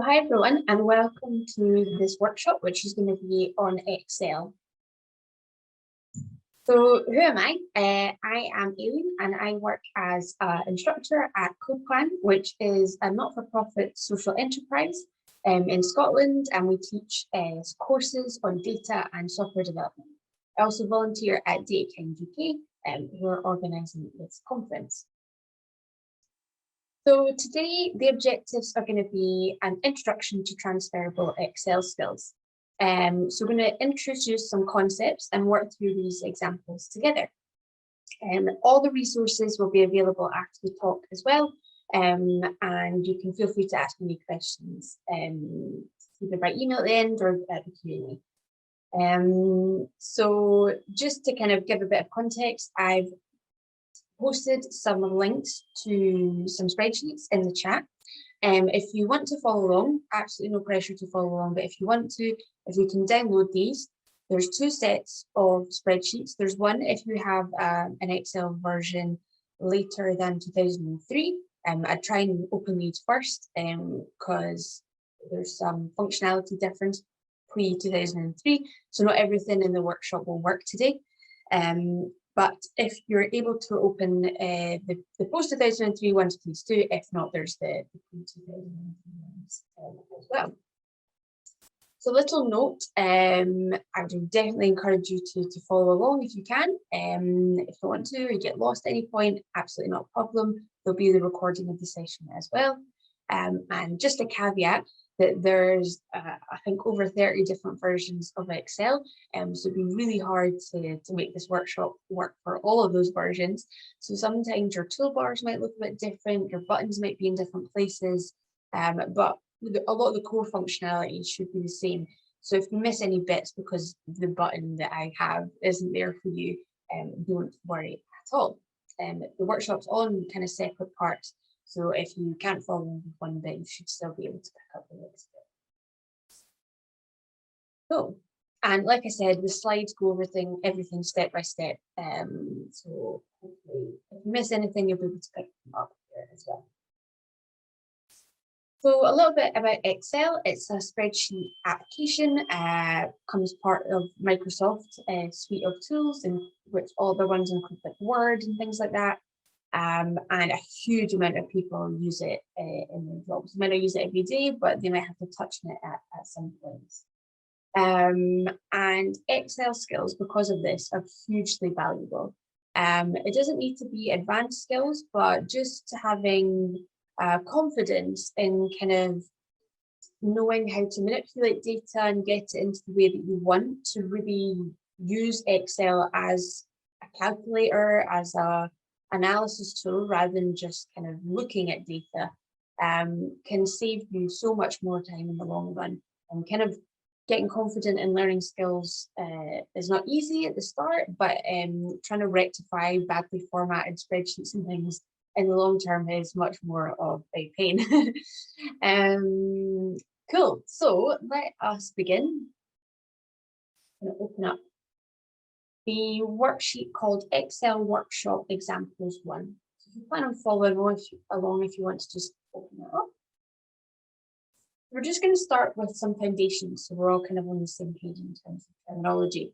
Hi everyone, and welcome to this workshop, which is going to be on Excel. So who am I? I am Aileen, and I work as an instructor at CodePlan, which is a not-for-profit social enterprise in Scotland, and we teach courses on data and software development. I also volunteer at Data4GoodFest2021 UK, who are organising this conference. So today, the objectives are going to be an introduction to transferable Excel skills. So we're going to introduce some concepts and work through these examples together. All the resources will be available after the talk as well, and you can feel free to ask me questions either by email at the end or at the Q&A. So just to kind of give a bit of context, I've posted some links to some spreadsheets in the chat. If you want to follow along, absolutely no pressure to follow along, but if you want to, if you can download these, there's two sets of spreadsheets. There's one if you have an Excel version later than 2003. I'd try and open these first because there's some functionality difference pre-2003, so not everything in the workshop will work today. But if you're able to open the post-2003 ones, please do. If not, there's the pre-2003 ones as well. So little note, I would definitely encourage you to follow along if you can. If you want to or you get lost at any point, absolutely not a problem. There'll be the recording of the session as well. And just a caveat, that there's, I think, over 30 different versions of Excel. So it'd be really hard to make this workshop work for all of those versions. So sometimes your toolbars might look a bit different, your buttons might be in different places, but a lot of the core functionality should be the same. So if you miss any bits because the button that I have isn't there for you, don't worry at all. The workshop's on kind of separate parts. So if you can't follow with one bit, you should still be able to pick up the next bit. Cool. And like I said, the slides go over everything step by step. So hopefully, if you miss anything, you'll be able to pick them up here as well. So a little bit about Excel. It's a spreadsheet application, comes part of Microsoft's suite of tools, in which all the ones include like Word and things like that. And a huge amount of people use it in their jobs. They might not use it every day, but they might have to touch on it at some points. And Excel skills, because of this, are hugely valuable. It doesn't need to be advanced skills, but just having confidence in kind of knowing how to manipulate data and get it into the way that you want to really use Excel as a calculator, as a analysis tool rather than just kind of looking at data, can save you so much more time in the long run. And kind of getting confident in learning skills is not easy at the start, but trying to rectify badly formatted spreadsheets and things in the long term is much more of a pain. Cool, so let us begin. I'm going to open up the worksheet called Excel Workshop Examples 1. So if you plan on following along, if you want to just open it up. We're just going to start with some foundations, so we're all kind of on the same page in terms of terminology.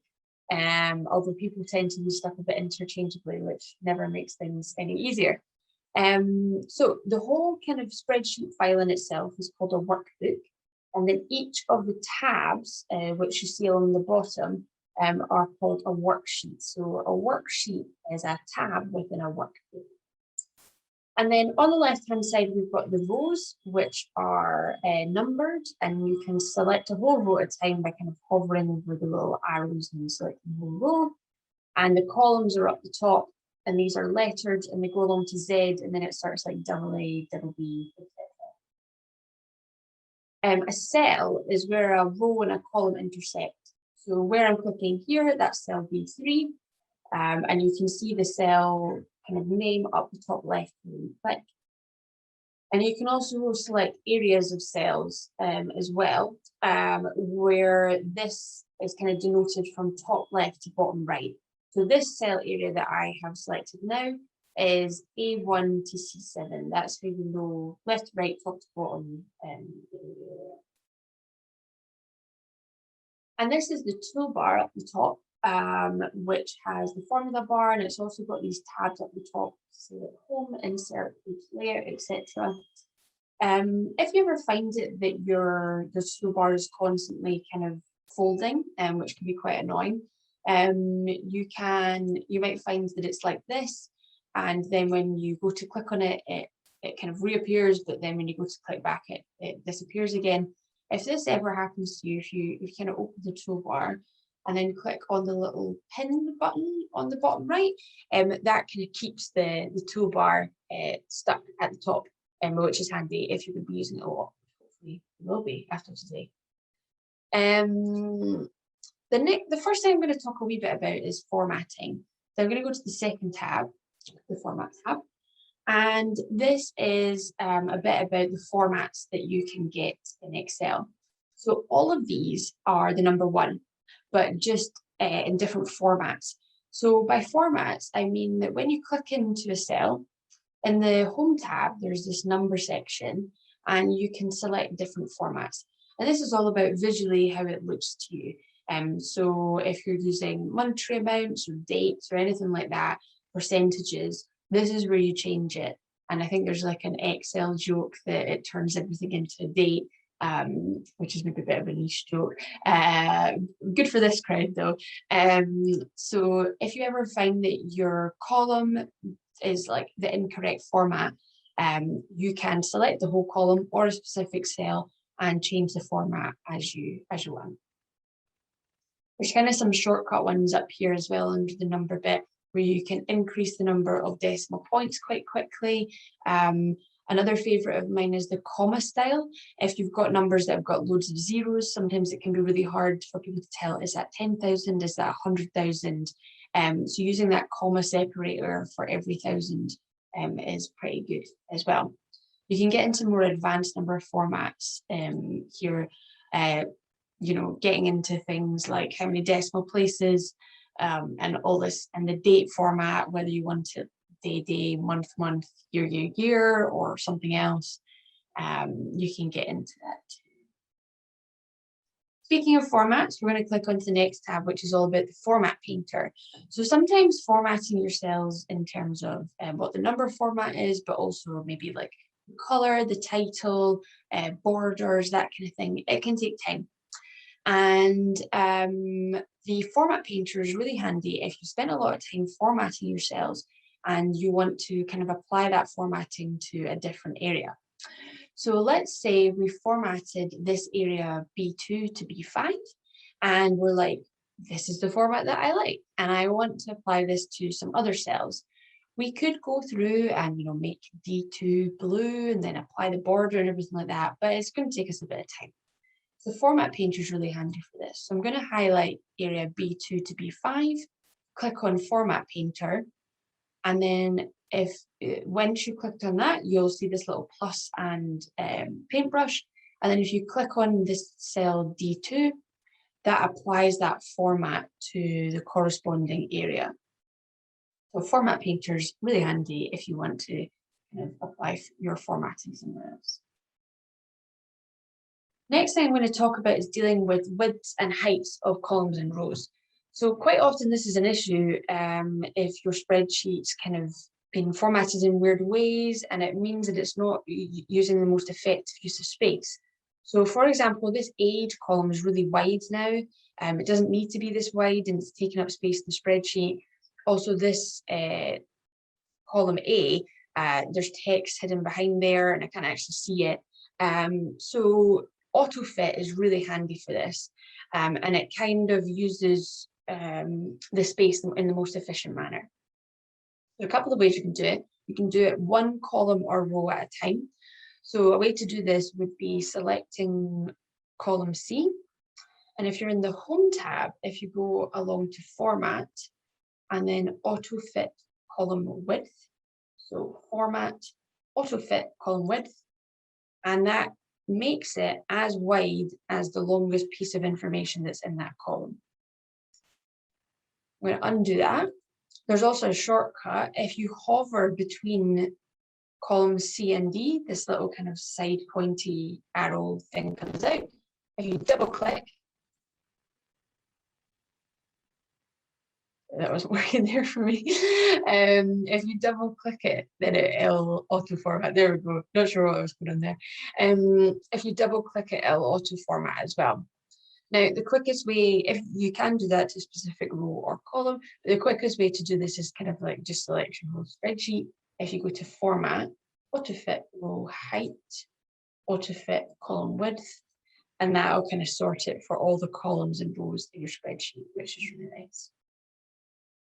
Although people tend to use stuff a bit interchangeably, which never makes things any easier. So the whole kind of spreadsheet file in itself is called a workbook, and then each of the tabs, which you see along the bottom, are called a worksheet. So a worksheet is a tab within a workbook. And then on the left-hand side, we've got the rows, which are numbered, and you can select a whole row at a time by kind of hovering over the little arrows and selecting the whole row. And the columns are up the top, and these are lettered, and they go along to Z, and then it starts like double A, double B, etc. A cell is where a row and a column intersect. So where I'm clicking here, that's cell B3, and you can see the cell kind of name up the top left when you click. And you can also select areas of cells as well, where this is kind of denoted from top left to bottom right. So this cell area that I have selected now is A1 to C7. That's how you know left to right, top to bottom. And this is the toolbar at the top, which has the formula bar, and it's also got these tabs at the top, so like home, insert, page layout, etc. If you ever find it that the toolbar is constantly kind of folding, which can be quite annoying, you might find that it's like this, and then when you go to click on it, it kind of reappears, but then when you go to click back, it disappears again. If this ever happens to you, if you kind of open the toolbar and then click on the little pin button on the bottom right, that kind of keeps the toolbar stuck at the top, which is handy if you're going to be using it a lot. Hopefully you will be after today. The first thing I'm going to talk a wee bit about is formatting. So I'm going to go to the second tab, the Format tab. And this is a bit about the formats that you can get in Excel. So all of these are the number one, but just in different formats. So by formats, I mean that when you click into a cell, in the Home tab, there's this number section, and you can select different formats. And this is all about visually how it looks to you. So if you're using monetary amounts or dates or anything like that, percentages, this is where you change it. And I think there's like an Excel joke that it turns everything into a date, which is maybe a bit of a niche joke. Good for this crowd though. So if you ever find that your column is like the incorrect format, you can select the whole column or a specific cell and change the format as you want. There's kind of some shortcut ones up here as well under the number bit, where you can increase the number of decimal points quite quickly. Another favorite of mine is the comma style. If you've got numbers that have got loads of zeros, sometimes it can be really hard for people to tell, is that 10,000, is that 100,000? So using that comma separator for every 1,000 is pretty good as well. You can get into more advanced number formats here, you know, getting into things like how many decimal places, and all this, and the date format, whether you want it day, month, year, or something else, you can get into that too. Speaking of formats, we're going to click onto the next tab, which is all about the format painter. So sometimes formatting your cells in terms of what the number format is, but also maybe like the color, the title, borders, that kind of thing, it can take time. And the format painter is really handy if you spend a lot of time formatting your cells and you want to kind of apply that formatting to a different area. So let's say we formatted this area B2 to B5, and we're like, this is the format that I like, and I want to apply this to some other cells. We could go through and, you know, make D2 blue and then apply the border and everything like that, but it's going to take us a bit of time. The format painter is really handy for this. So I'm going to highlight area B2 to B5, click on format painter, and then once you clicked on that, you'll see this little plus and paintbrush. And then if you click on this cell D2, that applies that format to the corresponding area. So format painter is really handy if you want to kind of apply your formatting somewhere else. Next thing I'm going to talk about is dealing with widths and heights of columns and rows. So quite often this is an issue if your spreadsheet's kind of being formatted in weird ways, and it means that it's not using the most effective use of space. So for example, this age column is really wide now. It doesn't need to be this wide, and it's taking up space in the spreadsheet. Also, this column A, there's text hidden behind there, and I can't actually see it. So Autofit is really handy for this, and it kind of uses the space in the most efficient manner. There are a couple of ways you can do it. You can do it one column or row at a time. So a way to do this would be selecting column C. And if you're in the Home tab, if you go along to Format and then Autofit column width. So Format, Autofit column width, and that makes it as wide as the longest piece of information that's in that column. I'm going to undo that. There's also a shortcut. If you hover between columns C and D, this little kind of side pointy arrow thing comes out. If you double click, that wasn't working there for me. If you double click it, then it'll auto format. There we go. Not sure what I was putting there. If you double click it, it'll auto format as well. Now, the quickest way, if you can do that to a specific row or column, the quickest way to do this is kind of like just select your whole spreadsheet. If you go to Format, Autofit row height, Autofit column width, and that'll kind of sort it for all the columns and rows in your spreadsheet, which is really nice.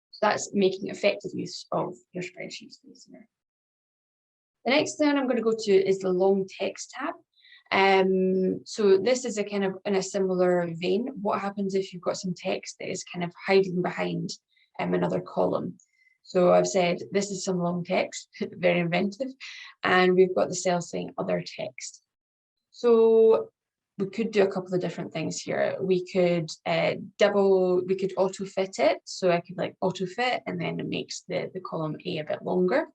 So that's making effective use of your spreadsheet space there. The next thing I'm going to go to is the long text tab. So this is a kind of in a similar vein. What happens if you've got some text that is kind of hiding behind another column? So I've said this is some long text, very inventive, and we've got the cell saying other text. So we could do a couple of different things here. We could auto fit it. So I could like auto fit, and then it makes the column A a bit longer.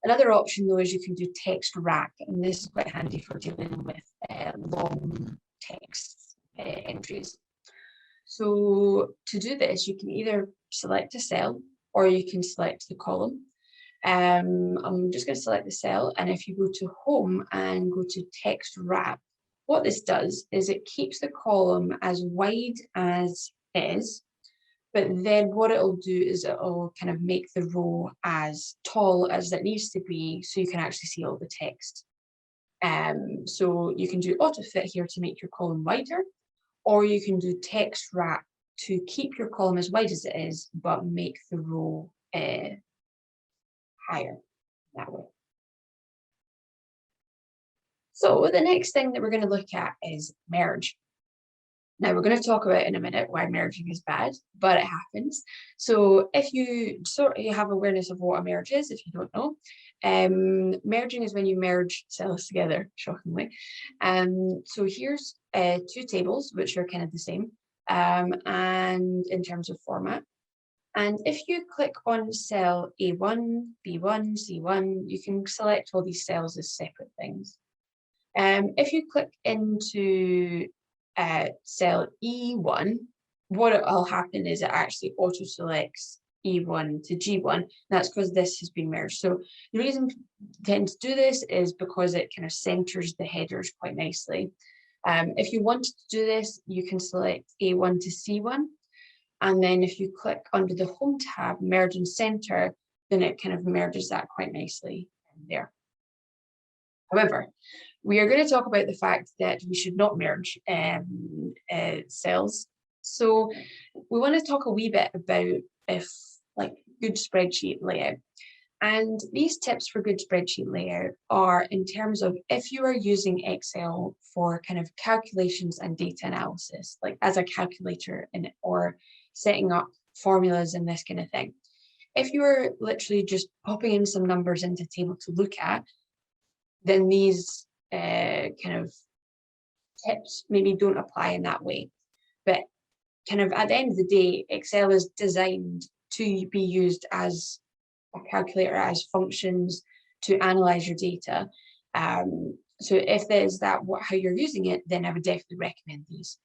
Another option though is you can do text wrap, and this is quite handy for dealing with long text entries. So to do this, you can either select a cell or you can select the column. I'm just going to select the cell, and if you go to Home and go to Text Wrap, what this does is it keeps the column as wide as is, but then what it'll do is it'll kind of make the row as tall as it needs to be so you can actually see all the text. So you can do auto fit here to make your column wider, or you can do text wrap to keep your column as wide as it is, but make the row higher that way. So the next thing that we're going to look at is merge. Now we're going to talk about in a minute why merging is bad, but it happens. So if you have awareness of what a merge is, if you don't know, merging is when you merge cells together, shockingly. So here's two tables, which are kind of the same, and in terms of format. And if you click on cell A1, B1, C1, you can select all these cells as separate things. If you click into cell E1, what will happen is it actually auto selects E1 to G1. That's because this has been merged. So the reason I tend to do this is because it kind of centers the headers quite nicely. If you want to do this, you can select A1 to C1. And then if you click under the Home tab, Merge and Center, then it kind of merges that quite nicely there. However, we are going to talk about the fact that we should not merge cells. So we want to talk a wee bit about good spreadsheet layout. And these tips for good spreadsheet layout are in terms of if you are using Excel for kind of calculations and data analysis, like as a calculator or setting up formulas and this kind of thing. If you're literally just popping in some numbers into a table to look at, then these kind of tips maybe don't apply in that way. But kind of at the end of the day, Excel is designed to be used as a calculator, as functions to analyze your data. So if there's how you're using it, then I would definitely recommend these.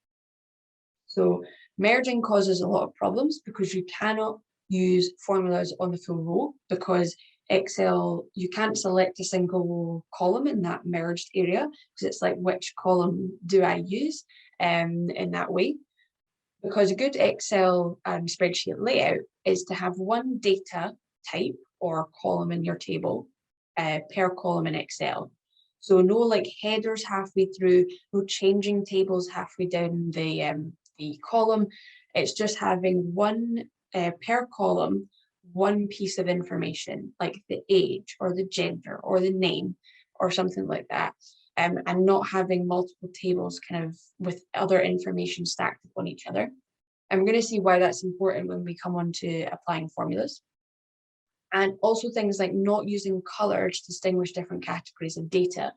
So merging causes a lot of problems because you cannot use formulas on the full row, because Excel, you can't select a single column in that merged area because it's like, which column do I use in that way? Because a good Excel spreadsheet layout is to have one data type or column in your table per column in Excel. So no like headers halfway through, no changing tables halfway down the column. It's just having one per column, one piece of information, like the age or the gender or the name or something like that, and not having multiple tables kind of with other information stacked upon each other. And we're going to see why that's important when we come on to applying formulas. And also things like not using color to distinguish different categories of data.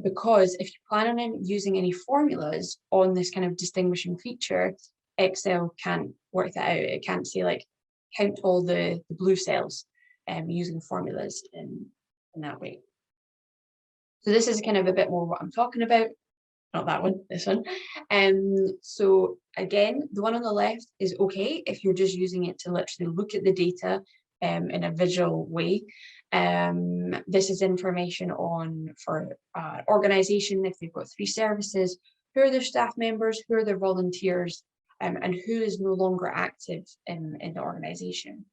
Because if you plan on using any formulas on this kind of distinguishing feature, Excel can't work that out. It can't say like, count all the blue cells using formulas in that way. So this is kind of a bit more what I'm talking about. Not that one, this one. So again, the one on the left is okay if you're just using it to literally look at the data in a visual way. This is information on for organisation, if they've got 3 services, who are their staff members, who are their volunteers, and who is no longer active in the organisation.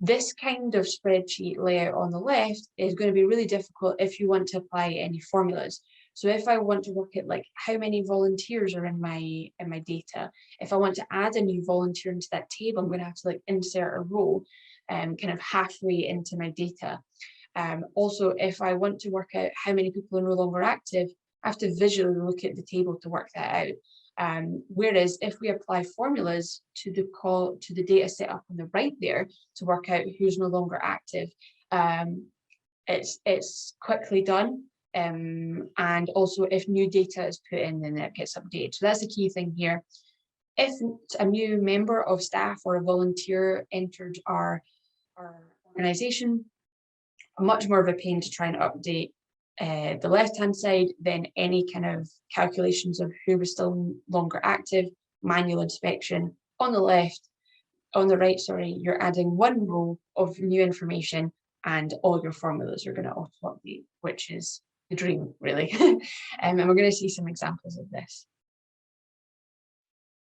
This kind of spreadsheet layout on the left is going to be really difficult if you want to apply any formulas. So if I want to work at like how many volunteers are in my data, if I want to add a new volunteer into that table, I'm going to have to like insert a row kind of halfway into my data. Also, if I want to work out how many people are no longer active, I have to visually look at the table to work that out. Whereas if we apply formulas to the data set up on the right there to work out who's no longer active, it's quickly done. And also if new data is put in, then it gets updated. So that's the key thing here. If a new member of staff or a volunteer entered our organisation, much more of a pain to try and update the left-hand side than any kind of calculations of who was still longer active, manual inspection. On the left, on the right, sorry, you're adding one row of new information and all your formulas are going to auto-update, which is the dream, really. And we're going to see some examples of this.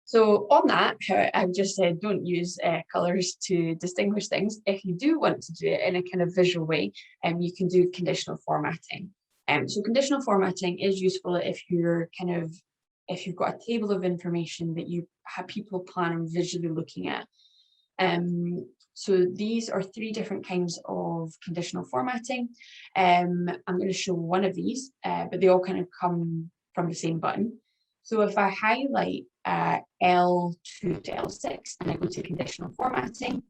So on that, I've just said don't use colours to distinguish things. If you do want to do it in a kind of visual way, you can do conditional formatting. So conditional formatting is useful if you've got a table of information that you have people plan on visually looking at. So these are 3 different kinds of conditional formatting. I'm going to show one of these, but they all kind of come from the same button. So if I highlight L2 to L6 and I go to conditional formatting,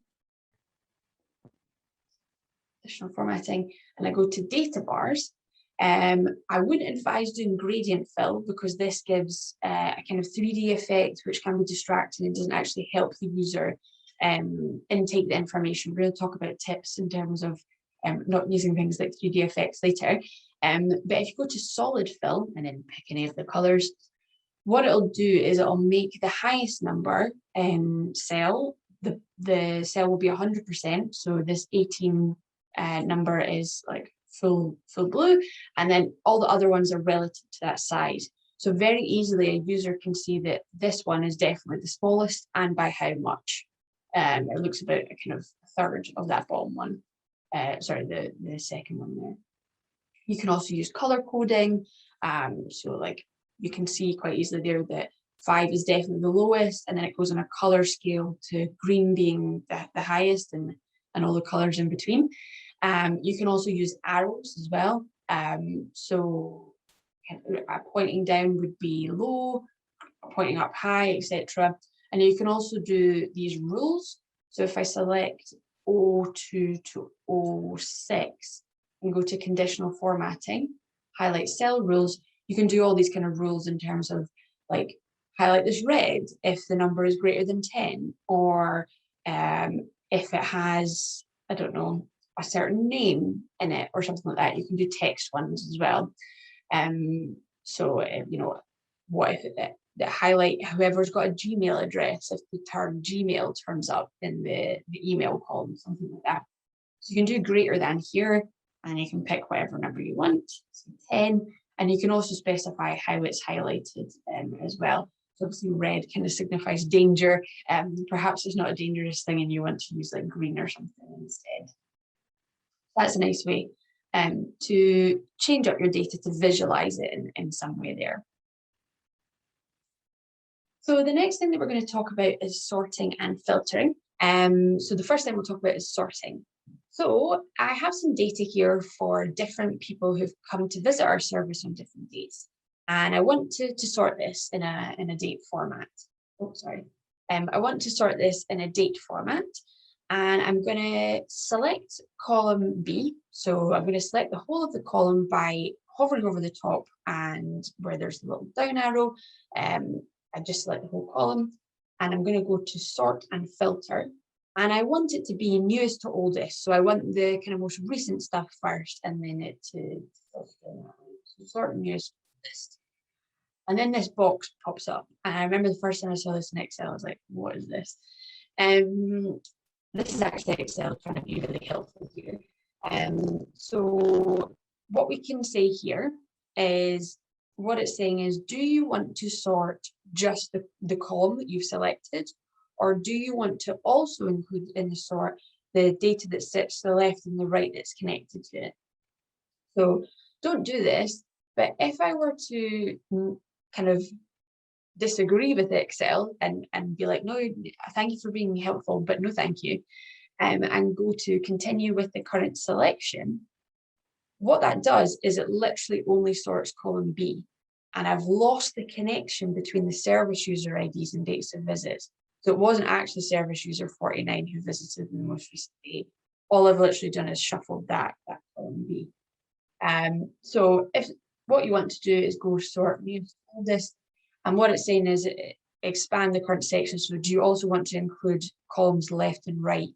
and I go to data bars, I wouldn't advise doing gradient fill because this gives a kind of 3D effect, which can be distracting and doesn't actually help the user intake the information. We're going to talk about tips in terms of not using things like 3D effects later. But if you go to solid fill and then pick any of the colors, what it'll do is it'll make the highest number cell, the cell will be 100%. So this 18 number is like full blue, and then all the other ones are relative to that size. So very easily a user can see that this one is definitely the smallest and by how much. It looks about a kind of a third of that bottom one. Sorry, the second one there. You can also use color coding. So like you can see quite easily there that 5 is definitely the lowest, and then it goes on a color scale to green being the highest, and all the colors in between. You can also use arrows as well. So pointing down would be low, pointing up high, etc. And you can also do these rules. So if I select O2 to O6 and go to conditional formatting, highlight cell rules, you can do all these kind of rules in terms of like highlight this red if the number is greater than 10, or if it has, I don't know, a certain name in it or something like that. You can do text ones as well. So, you know, what if that highlight whoever's got a Gmail address, if the term Gmail turns up in the email column, something like that. So you can do greater than here, and you can pick whatever number you want, so 10, and you can also specify how it's highlighted as well. So obviously red kind of signifies danger. Perhaps it's not a dangerous thing and you want to use like green or something instead. That's a nice way to change up your data to visualize it in some way there. So the next thing that we're going to talk about is sorting and filtering. So the first thing we'll talk about is sorting. So I have some data here for different people who've come to visit our service on different dates. And I want to sort this in a date format. Oh, sorry. I want to sort this in a date format. And I'm going to select column B. So I'm going to select the whole of the column by hovering over the top, and where there's the little down arrow, I just select the whole column, and I'm going to go to sort and filter. And I want it to be newest to oldest. So I want the kind of most recent stuff first, and then it to sort newest to oldest. And then this box pops up. And I remember the first time I saw this in Excel, I was like, what is this? This is actually Excel trying to be really helpful here. So what we can say here is, what it's saying is, do you want to sort just the column that you've selected? Or do you want to also include in the sort the data that sits to the left and the right that's connected to it? So don't do this, but if I were to kind of disagree with Excel and be like, no, thank you for being helpful, but no thank you, and go to continue with the current selection, what that does is it literally only sorts column B, and I've lost the connection between the service user IDs and dates of visits. So it wasn't actually service user 49 who visited in the most recent day. All I've literally done is shuffled that column B. So if what you want to do is go sort newest to oldest, and what it's saying is expand the current section. So do you also want to include columns left and right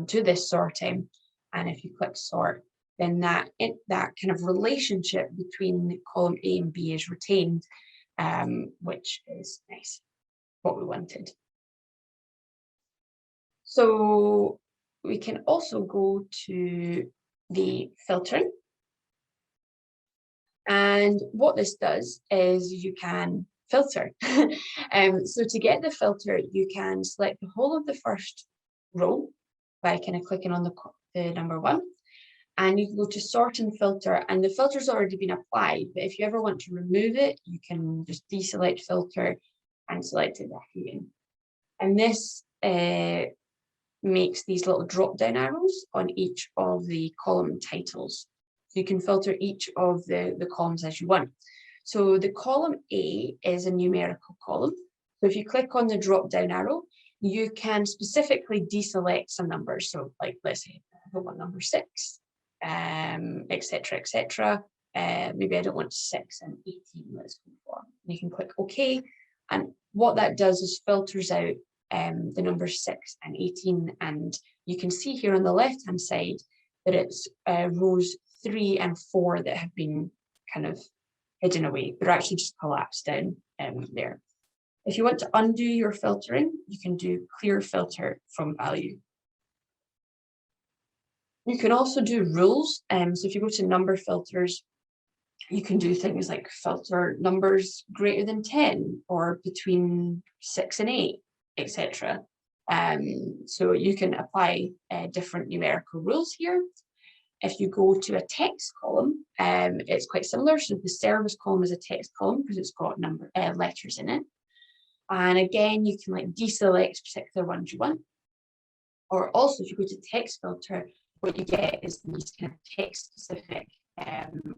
to this sorting? And if you click sort, then that kind of relationship between column A and B is retained, which is nice, what we wanted. So we can also go to the filtering. And what this does is you can filter. So to get the filter, you can select the whole of the first row by kind of clicking on the number 1. And you can go to sort and filter, and the filter's already been applied, but if you ever want to remove it, you can just deselect filter and select it back again. And this makes these little drop down arrows on each of the column titles. So you can filter each of the columns as you want. So the column A is a numerical column. So if you click on the drop down arrow, you can specifically deselect some numbers. So like, let's say I don't want number 6, etc., etc. Maybe I don't want 6 and 18, let's go for. You can click OK. And what that does is filters out the numbers 6 and 18. And you can see here on the left-hand side that it's rows 3 and 4 that have been kind of hidden away. They're actually just collapsed down there. If you want to undo your filtering, you can do clear filter from value. You can also do rules. So if you go to number filters, you can do things like filter numbers greater than 10 or between 6 and 8, etc. So you can apply different numerical rules here. If you go to a text column, it's quite similar. So the service column is a text column because it's got letters in it. And again, you can like deselect particular ones you want. Or also, if you go to text filter, what you get is these kind of text specific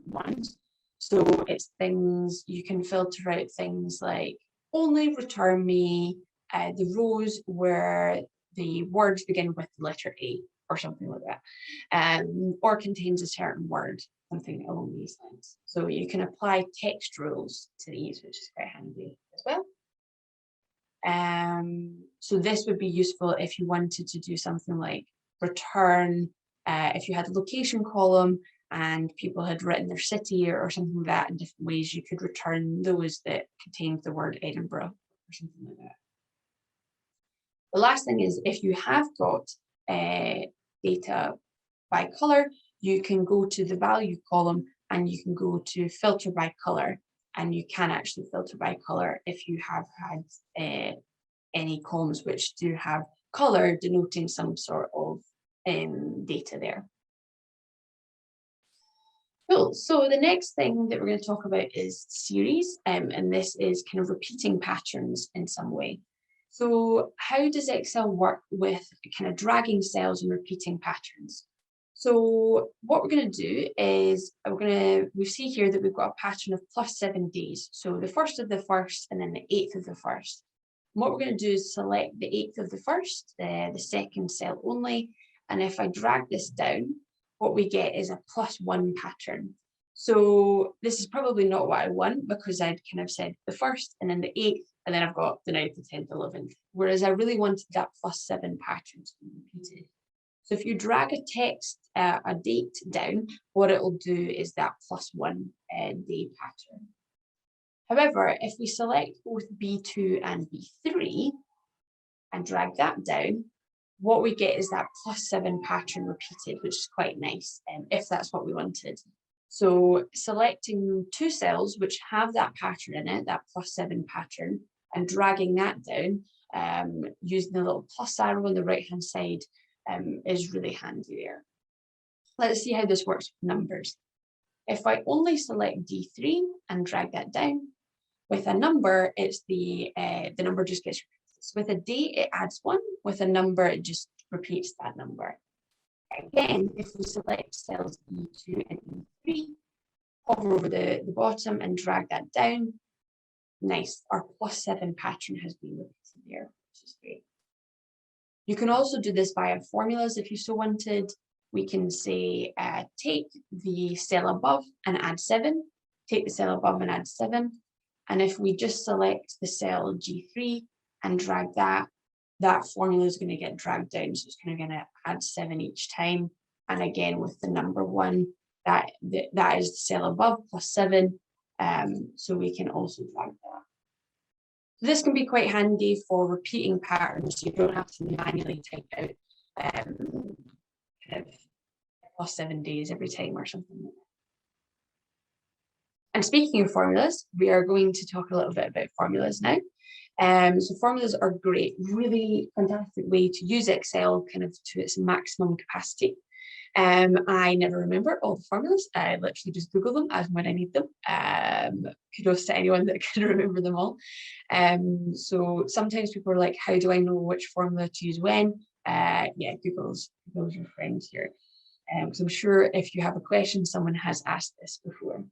ones. So it's things, you can filter out things like only return me the rows where the words begin with the letter A or something like that, or contains a certain word, something along these lines. So you can apply text rules to these, which is quite handy as well. So this would be useful if you wanted to do something like return, if you had a location column and people had written their city or something like that in different ways, you could return those that contained the word Edinburgh or something like that. The last thing is, if you have got data by color, you can go to the value column and you can go to filter by color, and you can actually filter by color if you have had any columns which do have color denoting some sort of data there. Cool. So the next thing that we're going to talk about is series, and this is kind of repeating patterns in some way. So how does Excel work with kind of dragging cells and repeating patterns? So what we're going to do is we see here that we've got a pattern of +7 days. So the 1st of the 1st and then the 8th of the 1st. And what we're going to do is select the 8th of the 1st, the second cell only. And if I drag this down, what we get is a +1 pattern. So this is probably not what I want, because I'd kind of said the 1st and then the 8th and then I've got the 9th, the 10th, 11th, whereas I really wanted that +7 pattern to be repeated. So if you drag a text, a date down, what it will do is that +1 day pattern. However, if we select both B2 and B3 and drag that down, what we get is that +7 pattern repeated, which is quite nice, if that's what we wanted. So selecting 2 cells which have that pattern in it, that +7 pattern, and dragging that down, using the little plus arrow on the right-hand side, is really handy there. Let's see how this works with numbers. If I only select D3 and drag that down, with a number, it's the number just gets repeated. So with a date, it adds 1. With a number, it just repeats that number. Again, if we select cells E2 and E3, hover over the bottom and drag that down, nice, our +7 pattern has been repeated there, which is great. You can also do this via formulas if you so wanted. We can say, take the cell above and add 7, take the cell above and add 7. And if we just select the cell G3 and drag that, that formula is going to get dragged down. So it's kind of going to add 7 each time. And again, with the number 1, that is the cell above +7. So we can also drag that. This can be quite handy for repeating patterns. You don't have to manually type out kind of +7 days every time or something. And speaking of formulas, we are going to talk a little bit about formulas now. So formulas are great, really fantastic way to use Excel kind of to its maximum capacity. I never remember all the formulas. I literally just Google them as when I need them. Kudos to anyone that can remember them all. So sometimes people are like, how do I know which formula to use when? Yeah, Google's your friend here. So I'm sure if you have a question, someone has asked this before.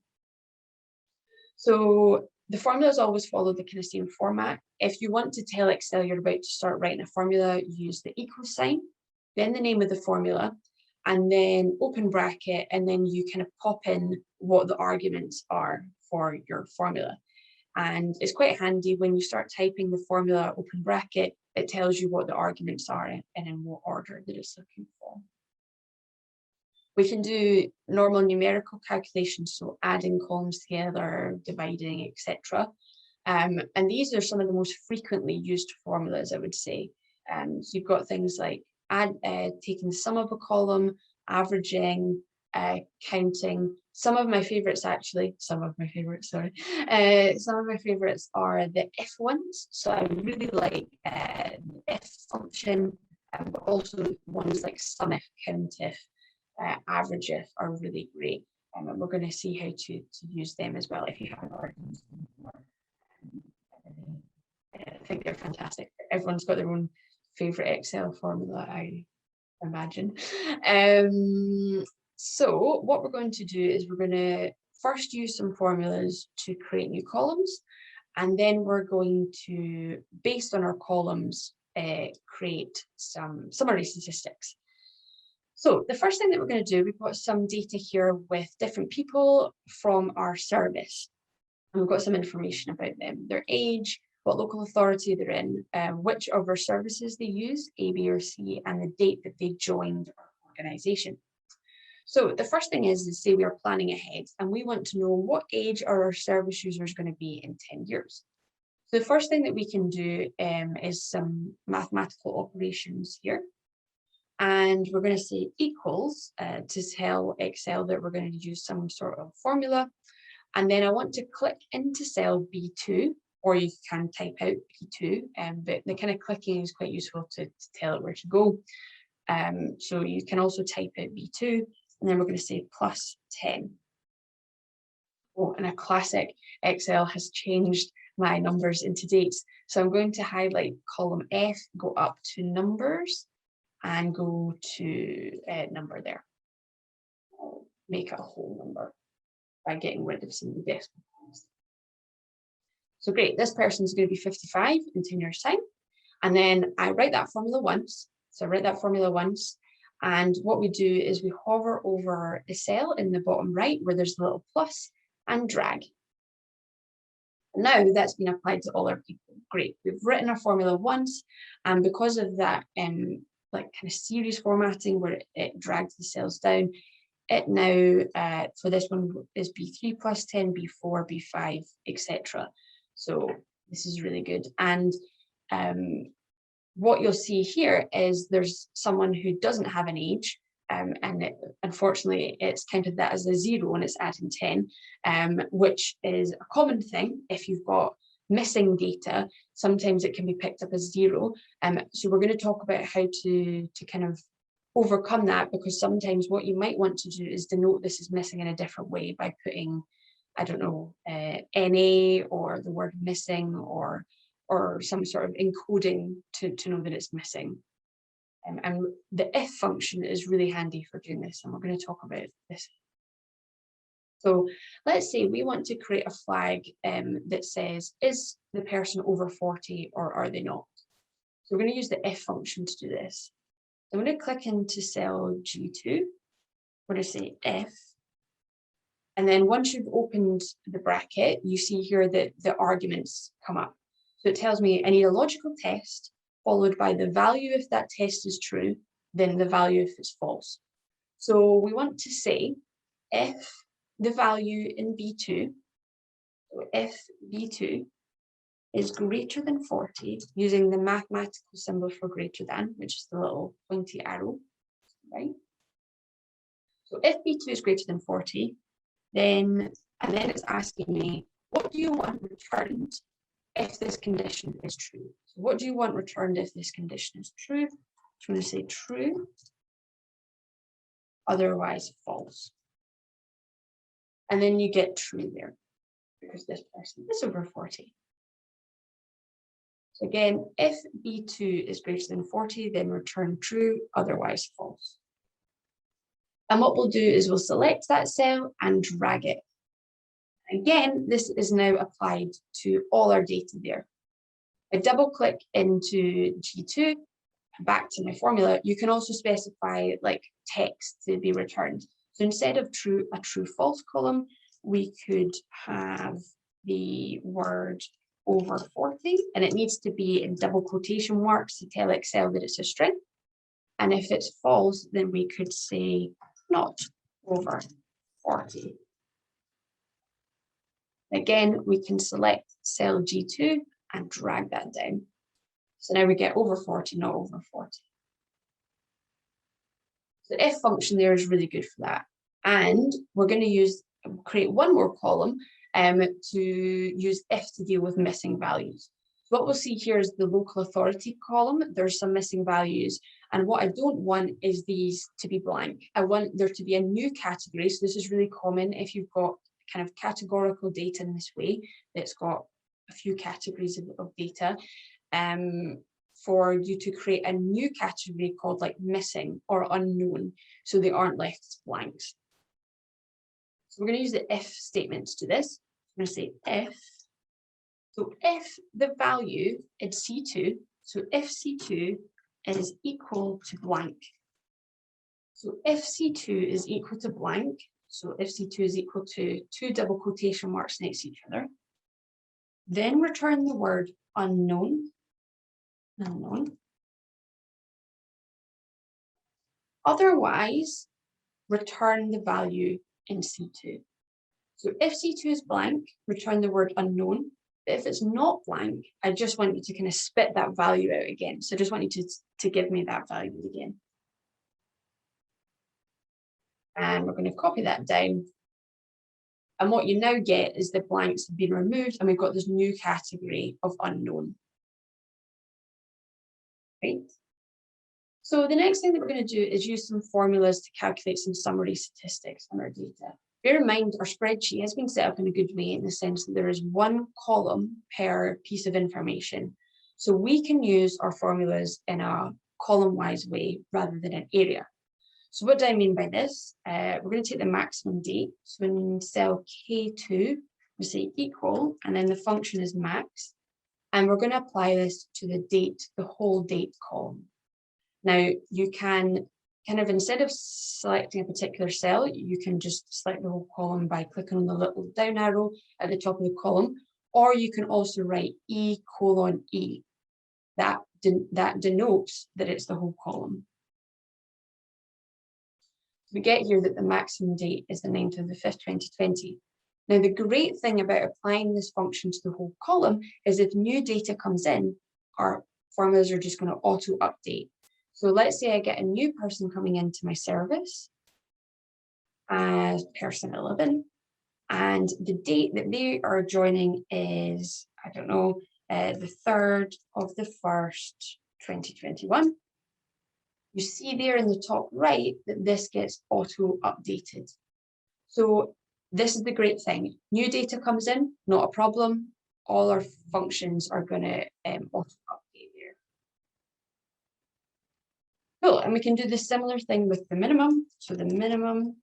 So the formulas always follow the Kinesthetic format. If you want to tell Excel you're about to start writing a formula, use the equal sign, then the name of the formula, and then open bracket, and then you kind of pop in what the arguments are for your formula. And it's quite handy when you start typing the formula open bracket, it tells you what the arguments are and in what order that it's looking for. We can do normal numerical calculations, so adding columns together, dividing, etc. And these are some of the most frequently used formulas, I would say. So you've got things like taking the sum of a column, averaging, counting. Some of my favorites are the if ones. So I really like the if function, but also ones like sum if, count if, average if are really great. And we're going to see how to use them as well if you haven't already used them before. I think they're fantastic. Everyone's got their own favorite Excel formula, I imagine. So what we're going to do is we're going to first use some formulas to create new columns, and then we're going to, based on our columns, create some summary statistics. So the first thing that we're going to do, we've got some data here with different people from our service. And we've got some information about them, their age, what local authority they're in, which of our services they use, A, B, or C, and the date that they joined our organisation. So the first thing is say we are planning ahead and we want to know what age are our service users going to be in 10 years. So the first thing that we can do is some mathematical operations here. And we're going to say equals to tell Excel that we're going to use some sort of formula. And then I want to click into cell B2, or you can type out B2, but the kind of clicking is quite useful to tell it where to go. So you can also type out B2, and then we're going to say +10. Oh, and a classic, Excel has changed my numbers into dates. So I'm going to highlight column F, go up to numbers, and go to number there. I'll make it a whole number by getting rid of some of the decimal points. So great, this person's going to be 55 in 10 years time. And then I write that formula once. So I write that formula once. And what we do is we hover over the cell in the bottom right where there's a little plus and drag. Now that's been applied to all our people. Great, we've written our formula once, and because of that like kind of series formatting where it drags the cells down, it now for this one is B3 plus 10, B4, B5, etc. So this is really good. And what you'll see here is there's someone who doesn't have an age, and unfortunately it's counted that as a 0 and it's adding 10, which is a common thing. If you've got missing data, sometimes it can be picked up as 0. So we're going to talk about how to kind of overcome that, because sometimes what you might want to do is denote this is missing in a different way by putting, I don't know, NA or the word missing or some sort of encoding to know that it's missing. And the if function is really handy for doing this, and we're going to talk about this. So let's say we want to create a flag that says, is the person over 40 or are they not? So we're going to use the if function to do this. So I'm going to click into cell G2. We're going to say if. And then once you've opened the bracket, you see here that the arguments come up. So it tells me I need a logical test followed by the value if that test is true, then the value if it's false. So we want to say if the value in B2, so if B2 is greater than 40, using the mathematical symbol for greater than, which is the little pointy arrow, right? So if B2 is greater than 40, then it's asking me, what do you want returned if this condition is true? So what do you want returned if this condition is true? So I'm going to say true, otherwise false. And then you get true there, because this person is over 40. So again, if B2 is greater than 40, then return true, otherwise false. And what we'll do is we'll select that cell and drag it. Again, this is now applied to all our data there. I double click into G2, back to my formula. You can also specify like text to be returned. So instead of a true false column, we could have the word over 40, and it needs to be in double quotation marks to tell Excel that it's a string. And if it's false, then we could say not over 40. Again, we can select cell G2 and drag that down. So now we get over 40, not over 40. So the if function there is really good for that. And we're going to create one more column to use if to deal with missing values. So what we'll see here is the local authority column. There's some missing values. And what I don't want is these to be blank. I want there to be a new category. So this is really common if you've got kind of categorical data in this way, that's got a few categories of data, for you to create a new category called like missing or unknown, so they aren't left as blanks. So we're going to use the if statement to do this. I'm going to say if. So if the value in C2, so if C2 is equal to blank. So if C2 is equal to blank, so if C2 is equal to 2 double quotation marks next to each other, then return the word unknown. Otherwise, return the value in C2. So if C2 is blank, return the word unknown. But if it's not blank, I just want you to kind of spit that value out again. So I just want you to give me that value again. And we're going to copy that down. And what you now get is the blanks have been removed and we've got this new category of unknown. Right? So the next thing that we're going to do is use some formulas to calculate some summary statistics on our data. Bear in mind, our spreadsheet has been set up in a good way in the sense that there is one column per piece of information. So we can use our formulas in a column-wise way rather than an area. So what do I mean by this? We're going to take the maximum date. So in cell K2, we say equal, and then the function is max. And we're going to apply this to the date, the whole date column. Now you can kind of, instead of selecting a particular cell, you can just select the whole column by clicking on the little down arrow at the top of the column, or you can also write E:E. That denotes that it's the whole column. We get here that the maximum date is the 9th of the 5th, 2020. Now, the great thing about applying this function to the whole column is if new data comes in, our formulas are just going to auto update. So let's say I get a new person coming into my service as person 11, and the date that they are joining is, I don't know, the 3rd of the 1st, 2021. You see there in the top right that this gets auto updated. So this is the great thing. New data comes in, not a problem. All our functions are going to auto update there. Cool, and we can do the similar thing with the minimum. So the minimum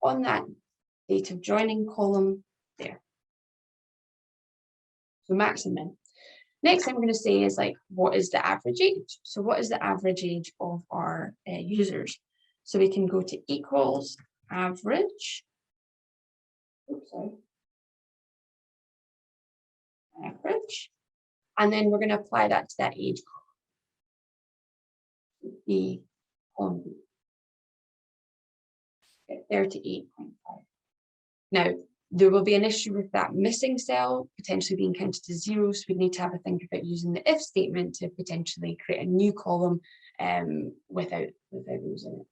on that date of joining column there. So max and min. Next thing we're going to say is like, what is the average age? So what is the average age of our users? So we can go to equals average. Oops, sorry. Average. And then we're going to apply that to that age column. B column B. Get there to 8.5. Now, there will be an issue with that missing cell potentially being counted to 0. So we need to have a think about using the if statement to potentially create a new column without losing it.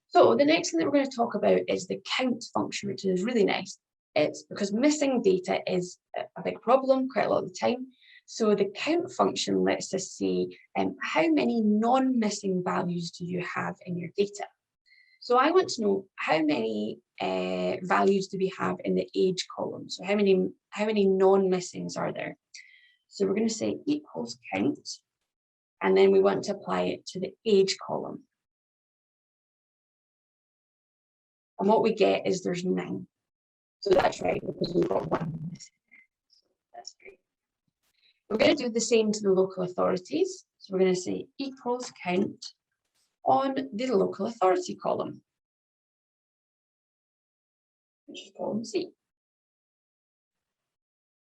So the next thing that we're going to talk about is the count function, which is really nice. It's because missing data is a big problem quite a lot of the time. So the count function lets us see how many non-missing values do you have in your data. So I want to know how many values do we have in the age column. So how many non-missings are there? So we're going to say equals count, and then we want to apply it to the age column. And what we get is there's 9. So that's right, because we've got 1 missing. So that's great. We're going to do the same to the local authorities. So we're going to say equals count on the local authority column, which is column C.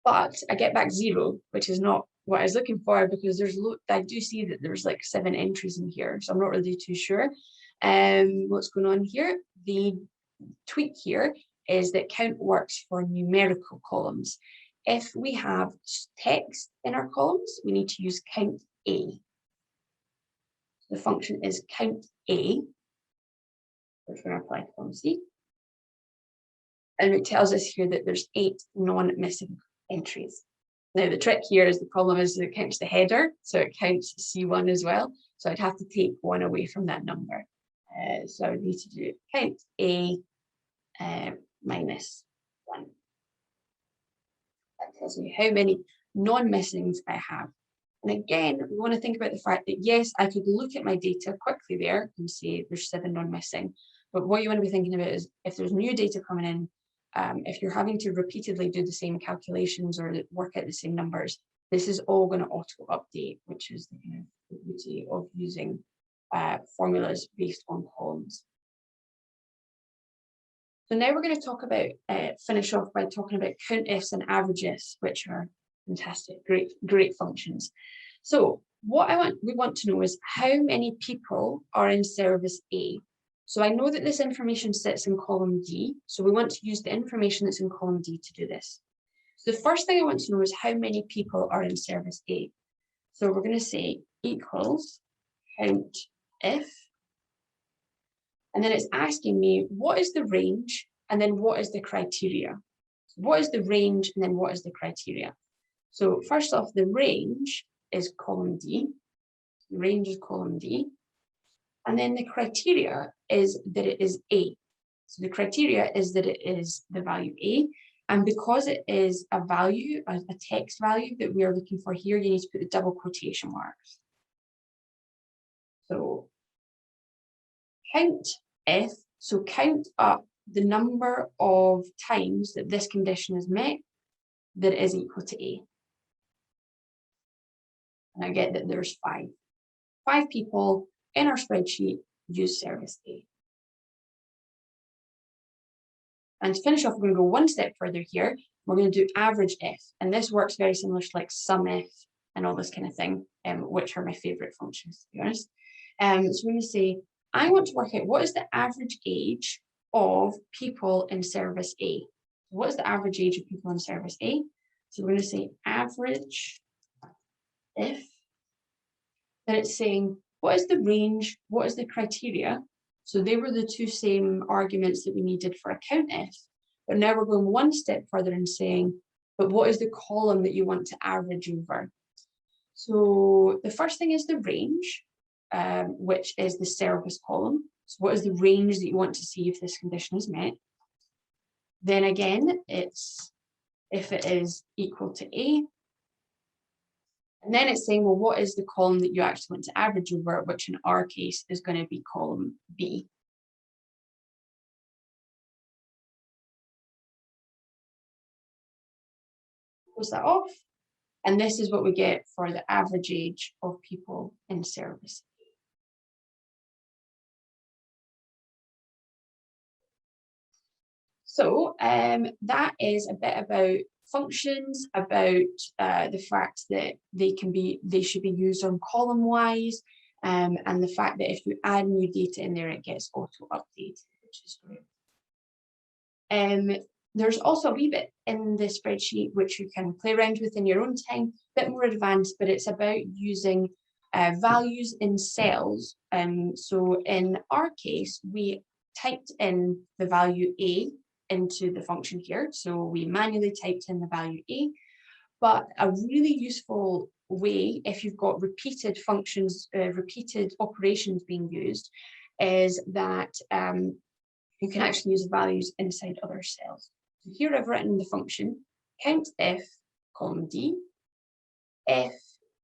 But I get back 0, which is not what I was looking for, because I do see that there's like 7 entries in here. So I'm not really too sure what's going on here. The tweak here is that count works for numerical columns. If we have text in our columns, we need to use count A. The function is count A, which we're going to apply to column C. And it tells us here that there's 8 non-missing entries. Now the trick here is the problem is that it counts the header, so it counts C1 as well. So I'd have to take 1 away from that number. So I would need to do count A minus 1. That tells me how many non-missings I have. And again, we want to think about the fact that, yes, I could look at my data quickly there and say there's 7 non-missing. But what you want to be thinking about is if there's new data coming in, if you're having to repeatedly do the same calculations or work out the same numbers, this is all going to auto update, which is the kind of beauty of using formulas based on columns. So now we're going to talk about, finish off by talking about COUNTIFs and averages, which are fantastic, great functions. So what we want to know is how many people are in service A. So I know that this information sits in column D, so we want to use the information that's in column D to do this. So the first thing I want to know is how many people are in service A. So we're going to say equals COUNTIF, and then it's asking me what is the range and then what is the criteria. What is the range and then what is the criteria? So first off, the range is column D. The range is column D. And then the criteria is that it is A. So the criteria is that it is the value A. And because it is a value, a text value that we are looking for here, you need to put the double quotation marks. So COUNTIF, so count up the number of times that this condition is met that is equal to A. And I get that there's 5. 5 people in our spreadsheet use service A. And to finish off, we're going to go one step further here. We're going to do average if, and this works very similar to like sum if and all this kind of thing, which are my favorite functions, to be honest. So we're going to say, I want to work out what is the average age of people in service A. What is the average age of people in service A? So we're going to say average if. Then it's saying, what is the range? What is the criteria? So they were the two same arguments that we needed for a count if. But now we're going one step further and saying, but what is the column that you want to average over? So the first thing is the range, which is the service column. So what is the range that you want to see if this condition is met? Then again, it's if it is equal to A. And then it's saying, well, what is the column that you actually want to average over, which in our case is going to be column B. Close that off. And this is what we get for the average age of people in service. So that is a bit about functions, about the fact that they should be used on column wise, and the fact that if you add new data in there, it gets auto updated, which is great. There's also a wee bit in the spreadsheet which you can play around with in your own time, a bit more advanced, but it's about using values in cells. So in our case, we typed in the value A into the function here. So we manually typed in the value A, but a really useful way if you've got repeated functions, repeated operations being used, is that you can actually use values inside other cells. So here I've written the function count if column D, if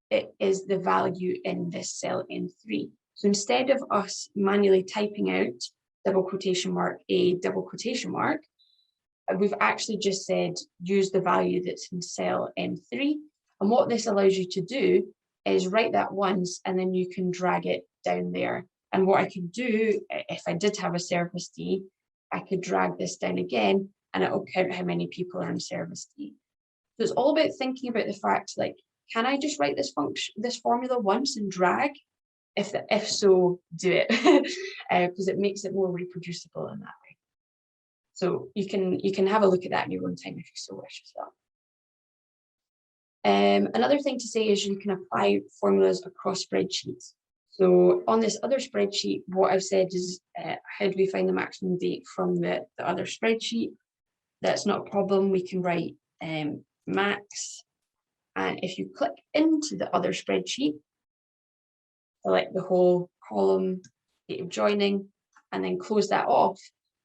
it is the value in this cell N3. So instead of us manually typing out double quotation mark A, double quotation mark, we've actually just said use the value that's in cell M3. And what this allows you to do is write that once and then you can drag it down there. And what I could do, if I did have a service D, I could drag this down again and it will count how many people are in service D. So it's all about thinking about the fact, like, can I just write this function, this formula once and drag? If so, do it, because it makes it more reproducible in that way. So you can have a look at that in your own time if you so wish as well. Another thing to say is you can apply formulas across spreadsheets. So on this other spreadsheet, what I've said is, how do we find the maximum date from the other spreadsheet? That's not a problem. We can write max. And if you click into the other spreadsheet, select the whole column, date of joining, and then close that off,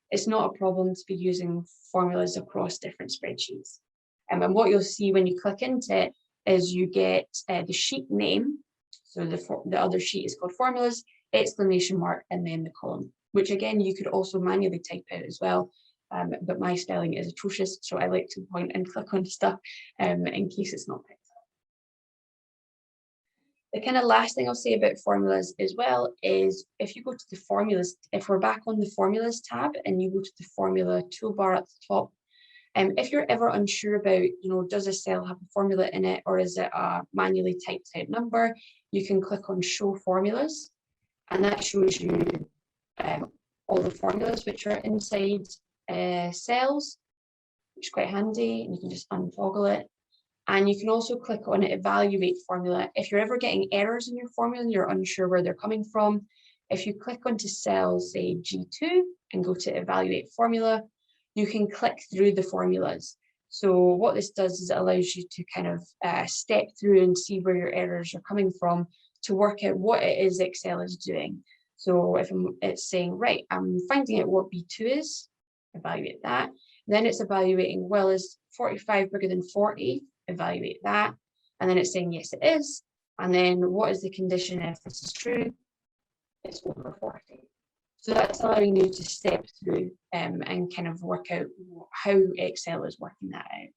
it's not a problem to be using formulas across different spreadsheets. And what you'll see when you click into it is you get the sheet name. So the other sheet is called formulas, exclamation mark, and then the column, which again, you could also manually type out as well. But my spelling is atrocious, so I like to point and click on stuff in case it's not picked up. The kind of last thing I'll say about formulas as well is if you go to the formulas, if we're back on the formulas tab and you go to the formula toolbar at the top, if you're ever unsure about, does a cell have a formula in it or is it a manually typed out number, you can click on show formulas and that shows you all the formulas which are inside cells, which is quite handy, and you can just untoggle it. And you can also click on evaluate formula. If you're ever getting errors in your formula and you're unsure where they're coming from, if you click onto cells, say G2, and go to evaluate formula, you can click through the formulas. So what this does is it allows you to kind of step through and see where your errors are coming from to work out what it is Excel is doing. So if it's saying, right, I'm finding out what B2 is, evaluate that. Then it's evaluating, well, is 45 bigger than 40? Evaluate that. And then it's saying, yes, it is. And then what is the condition if this is true? It's over 40. So that's allowing you to step through and kind of work out how Excel is working that out.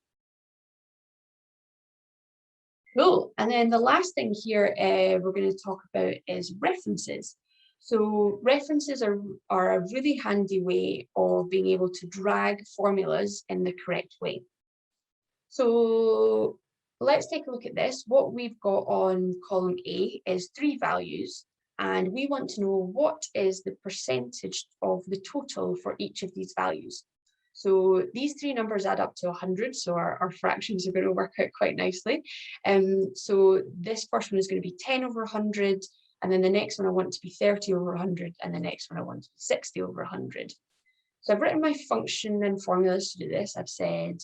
Cool. And then the last thing here we're going to talk about is references. So references are a really handy way of being able to drag formulas in the correct way. So let's take a look at this. What we've got on column A is 3 values, and we want to know what is the percentage of the total for each of these values. So these 3 numbers add up to 100, so our fractions are going to work out quite nicely. So this first one is going to be 10 over 100, and then the next one I want to be 30 over 100, and the next one I want to be 60 over 100. So I've written my function and formulas to do this. I've said,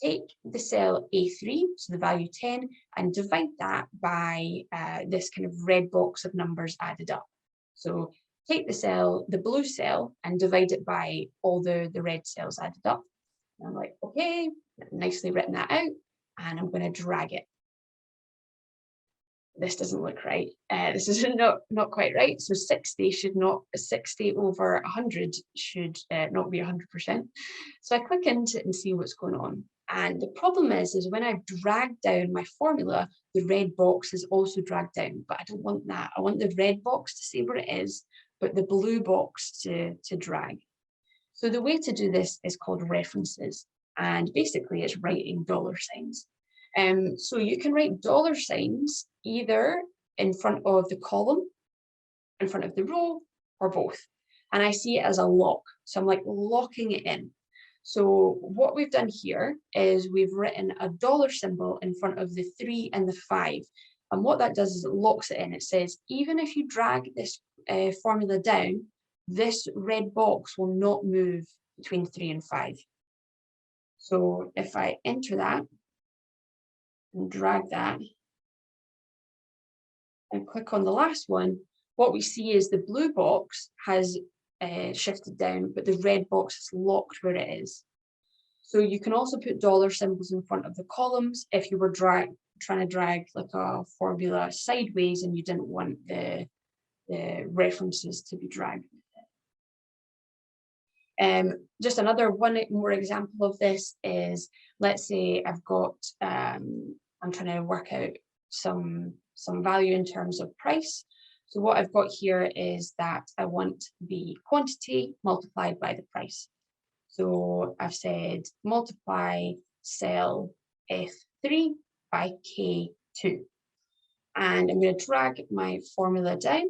take the cell A3, so the value 10, and divide that by this kind of red box of numbers added up. So take the cell, the blue cell, and divide it by all the red cells added up. And I'm like, okay, nicely written that out, and I'm going to drag it. This doesn't look right. This is not quite right. So 60 over 100 should not be 100%. So I click into it and see what's going on. And the problem is when I drag down my formula, the red box is also dragged down, but I don't want that. I want the red box to say where it is, but the blue box to drag. So the way to do this is called references. And basically it's writing dollar signs. So you can write dollar signs either in front of the column, in front of the row, or both. And I see it as a lock. So I'm like locking it in. So what we've done here is we've written a dollar symbol in front of the 3 and the 5. And what that does is it locks it in. It says, even if you drag this formula down, this red box will not move between 3 and 5. So if I enter that and drag that and click on the last one, what we see is the blue box has shifted down, but the red box is locked where it is. So you can also put dollar symbols in front of the columns if you were trying to drag like a formula sideways and you didn't want the references to be dragged. Just one more example of this is, let's say I've got, I'm trying to work out some value in terms of price. So what I've got here is that I want the quantity multiplied by the price. So I've said multiply cell F3 by K2. And I'm going to drag my formula down.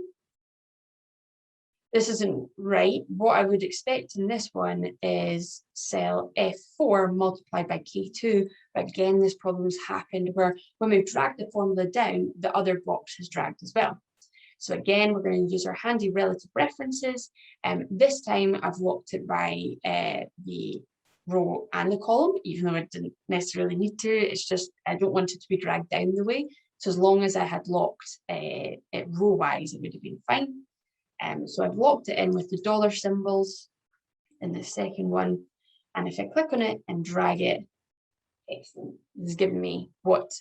This isn't right. What I would expect in this one is cell F4 multiplied by K2. But again, this problem's happened where when we've dragged the formula down, the other box is dragged as well. So again, we're going to use our handy relative references. This time I've locked it by the row and the column, even though I didn't necessarily need to. It's just, I don't want it to be dragged down the way. So as long as I had locked it row-wise, it would have been fine. So I've locked it in with the dollar symbols in the second one. And if I click on it and drag it, excellent, this is giving me what?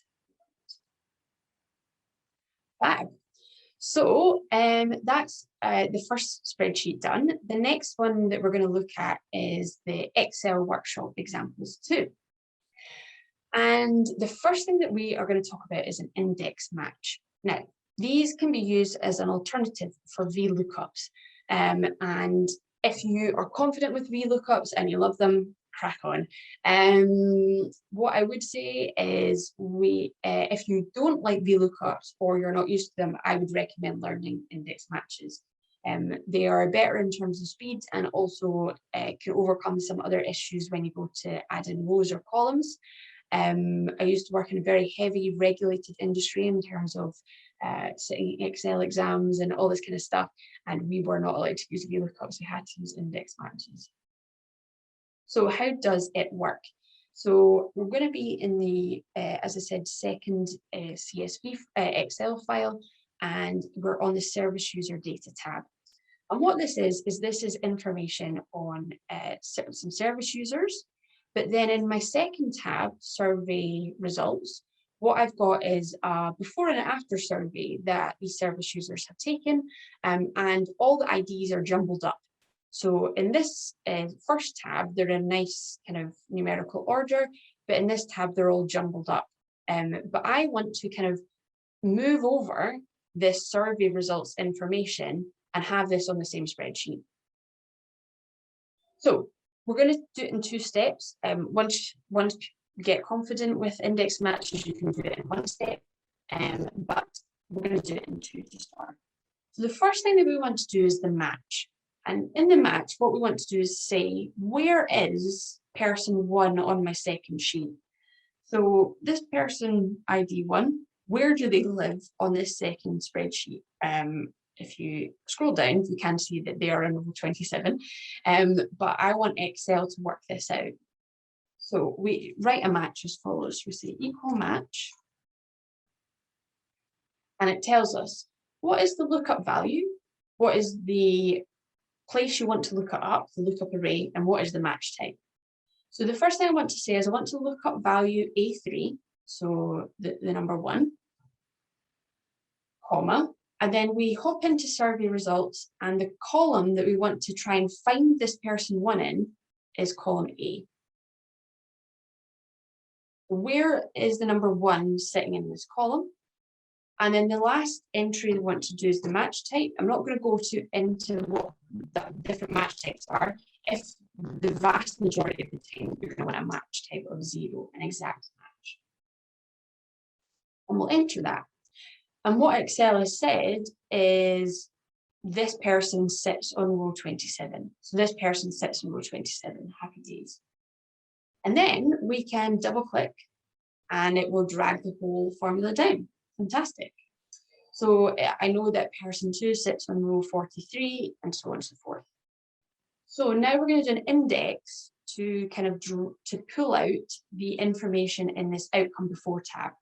Fab. So that's the first spreadsheet done. The next one that we're going to look at is the Excel workshop examples 2. And the first thing that we are going to talk about is an index match. Now, these can be used as an alternative for VLOOKUPs. And if you are confident with VLOOKUPs and you love them, crack on. What I would say is if you don't like VLOOKUPs or you're not used to them, I would recommend learning index matches. They are better in terms of speed and also can overcome some other issues when you go to add in rows or columns. I used to work in a very heavy regulated industry in terms of sitting Excel exams and all this kind of stuff, and we were not allowed to use VLOOKUPs. We had to use index matches. So how does it work? So we're going to be in the, as I said, second CSV Excel file, and we're on the service user data tab. And what this is this is information on some service users. But then in my second tab, survey results, what I've got is a before and after survey that these service users have taken, and all the IDs are jumbled up. So in this first tab, they're in a nice kind of numerical order, but in this tab, they're all jumbled up. But I want to kind of move over this survey results information and have this on the same spreadsheet. So we're going to do it in two steps. Once you get confident with index matches, you can do it in one step, but we're going to do it in two to start. So the first thing that we want to do is the match. And in the match, what we want to do is say, where is person 1 on my second sheet? So this person ID 1, where do they live on this second spreadsheet? If you scroll down, you can see that they are in row 27, but I want Excel to work this out. So we write a match as follows. We say equal match, and it tells us what is the lookup value, what is the place you want to look it up, the lookup array, and what is the match type. So the first thing I want to say is I want to look up value A3, so the number 1, comma, and then we hop into survey results, and the column that we want to try and find this person 1 in is column A. Where is the number 1 sitting in this column? And then the last entry we want to do is the match type. I'm not going to go into what the different match types are. If the vast majority of the time you're going to want a match type of 0, an exact match. And we'll enter that. And what Excel has said is this person sits on row 27. So this person sits on row 27, happy days. And then we can double click and it will drag the whole formula down. Fantastic. So I know that person 2 sits on row 43 and so on and so forth. So now we're going to do an index to kind of pull out the information in this outcome before tab.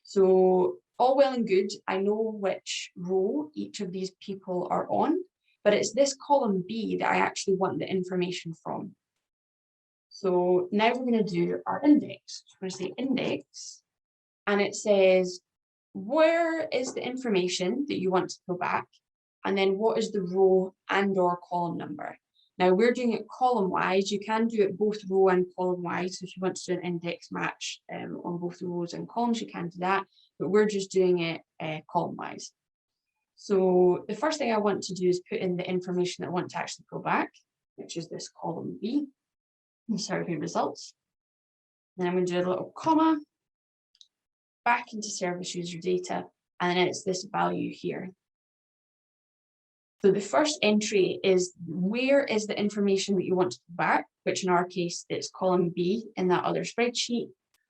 So all well and good, I know which row each of these people are on, but it's this column B that I actually want the information from. So now we're going to do our index. So we're going to say index, and it says, where is the information that you want to go back? And then what is the row and or column number? Now we're doing it column wise. You can do it both row and column wise. So if you want to do an index match on both the rows and columns, you can do that, but we're just doing it column wise. So the first thing I want to do is put in the information that I want to actually go back, which is this column B, the survey results. Then I'm going to do a little comma, back into service user data, and then it's this value here. So the first entry is where is the information that you want to go back, which in our case, it's column B in that other spreadsheet.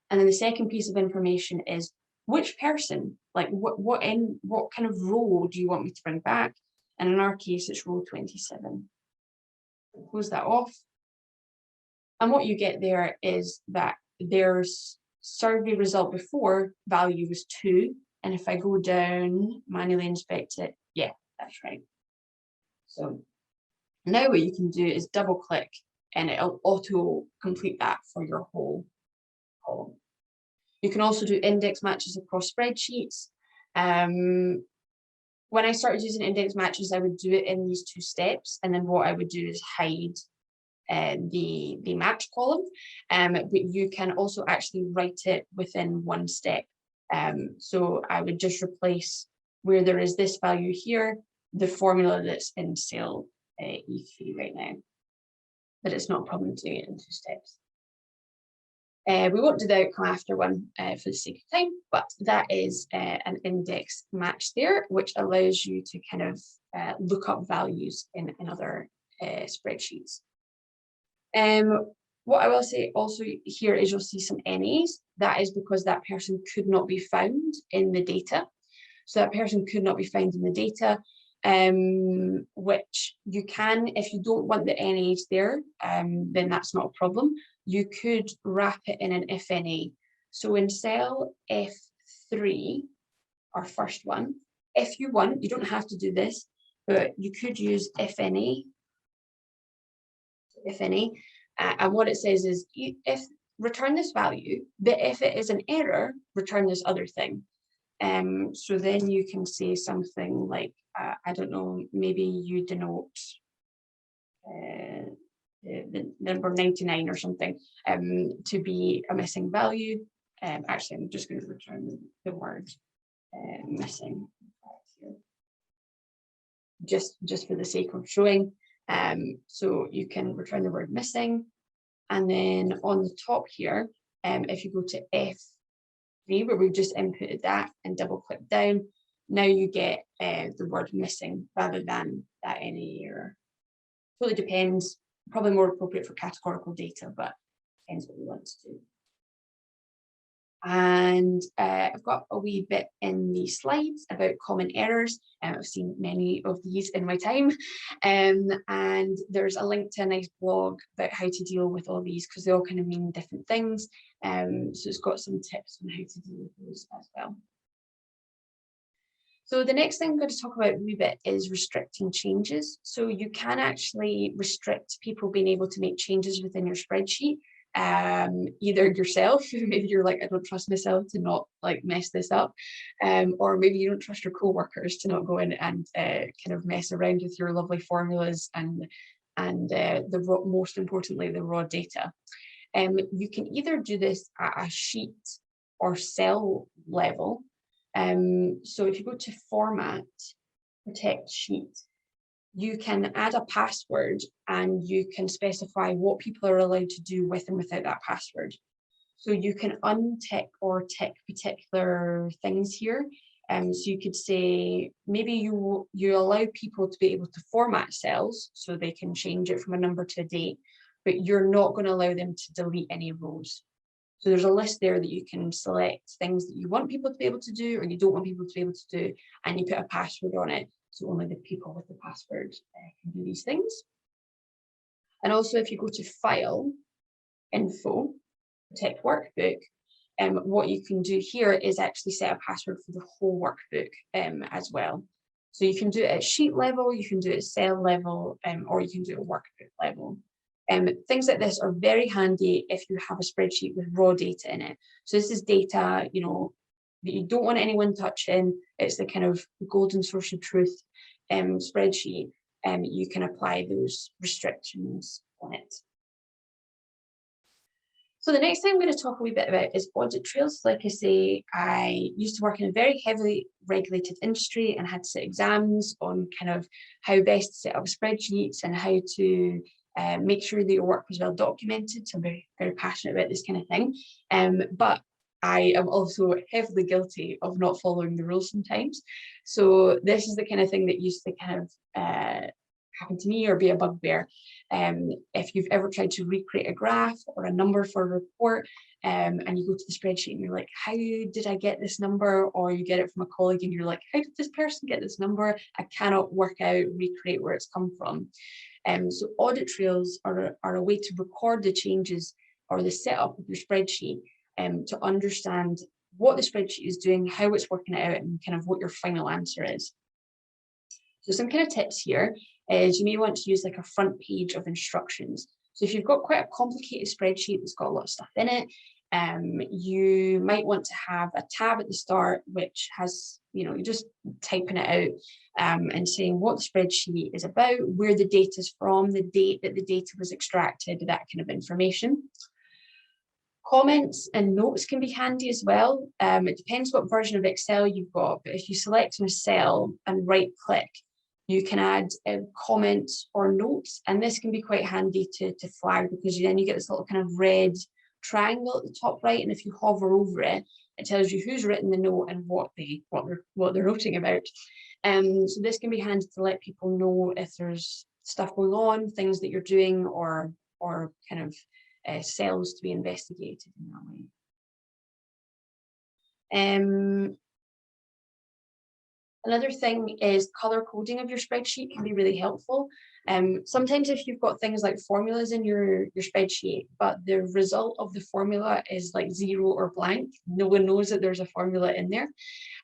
And then the second piece of information is which person, like what kind of row do you want me to bring back? And in our case, it's row 27. Close that off. And what you get there is that there's survey result before value was 2. And if I go down, manually inspect it, yeah, that's right. So now what you can do is double click and it'll auto complete that for your whole column. You can also do index matches across spreadsheets. When I started using index matches, I would do it in these 2 steps. And then what I would do is hide the match column, but you can also actually write it within 1 step. So I would just replace where there is this value here, the formula that's in cell E3 right now, but it's not a problem doing it in 2 steps. We won't do the outcome after one for the sake of time, but that is an index match there, which allows you to kind of look up values in other spreadsheets. What I will say also here is you'll see some NAs. That is because that person could not be found in the data. So that person could not be found in the data, which you can, if you don't want the NAs there, then that's not a problem. You could wrap it in an if NA. So in cell F3, our first one, if you want, you don't have to do this, but you could use if NA. And what it says is if return this value, but if it is an error, return this other thing. So then you can say something like, I don't know, maybe you denote the number 99 or something to be a missing value. Actually, I'm just going to return the word missing here. just for the sake of showing. So you can return the word missing. And then on the top here, if you go to F3, where we've just inputted that and double click down, now you get the word missing rather than that any error. Totally depends, probably more appropriate for categorical data, but depends what we want to do. And I've got a wee bit in the slides about common errors. I've seen many of these in my time. And there's a link to a nice blog about how to deal with all these, because they all kind of mean different things. So it's got some tips on how to deal with those as well. So the next thing I'm going to talk about a wee bit is restricting changes. So you can actually restrict people being able to make changes within your spreadsheet. Either yourself, maybe you're like, I don't trust myself to not like mess this up, or maybe you don't trust your co-workers to not go in and kind of mess around with your lovely formulas and most importantly, the raw data. You can either do this at a sheet or cell level. So if you go to Format, Protect Sheet, you can add a password and you can specify what people are allowed to do with and without that password. So you can untick or tick particular things here. So you could say, maybe you allow people to be able to format cells so they can change it from a number to a date, but you're not going to allow them to delete any rows. So there's a list there that you can select things that you want people to be able to do or you don't want people to be able to do, and you put a password on it. So only the people with the password can do these things. And also if you go to File, Info, Protect Workbook, what you can do here is actually set a password for the whole workbook as well. So you can do it at sheet level, you can do it at cell level, or you can do it at workbook level. Things like this are very handy if you have a spreadsheet with raw data in it. So this is data, you know, that you don't want anyone touching. It's the kind of golden source of truth spreadsheet. You can apply those restrictions on it. So the next thing I'm going to talk a wee bit about is audit trails. Like I say, I used to work in a very heavily regulated industry and had to sit exams on kind of how best to set up spreadsheets and how to make sure that your work was well documented. So I'm very, very passionate about this kind of thing. But I am also heavily guilty of not following the rules sometimes. So this is the kind of thing that used to kind of happen to me or be a bugbear. If you've ever tried to recreate a graph or a number for a report, and you go to the spreadsheet and you're like, how did I get this number? Or you get it from a colleague and you're like, how did this person get this number? I cannot work out, recreate where it's come from. So audit trails are a way to record the changes or the setup of your spreadsheet to understand what the spreadsheet is doing, how it's working it out, and kind of what your final answer is. So some kind of tips here is you may want to use like a front page of instructions. So if you've got quite a complicated spreadsheet that's got a lot of stuff in it, you might want to have a tab at the start, which has, you know, you're just typing it out and saying what the spreadsheet is about, where the data is from, the date that the data was extracted, that kind of information. Comments and notes can be handy as well. It depends what version of Excel you've got, but if you select on a cell and right click, you can add comments or notes, and this can be quite handy to flag, because then you get this little kind of red triangle at the top right, and if you hover over it, it tells you who's written the note and what they're noting about. So this can be handy to let people know if there's stuff going on, things that you're doing, or kind of cells to be investigated in that way. Another thing is color coding of your spreadsheet can be really helpful. Sometimes if you've got things like formulas in your spreadsheet, but the result of the formula is like 0 or blank, no one knows that there's a formula in there.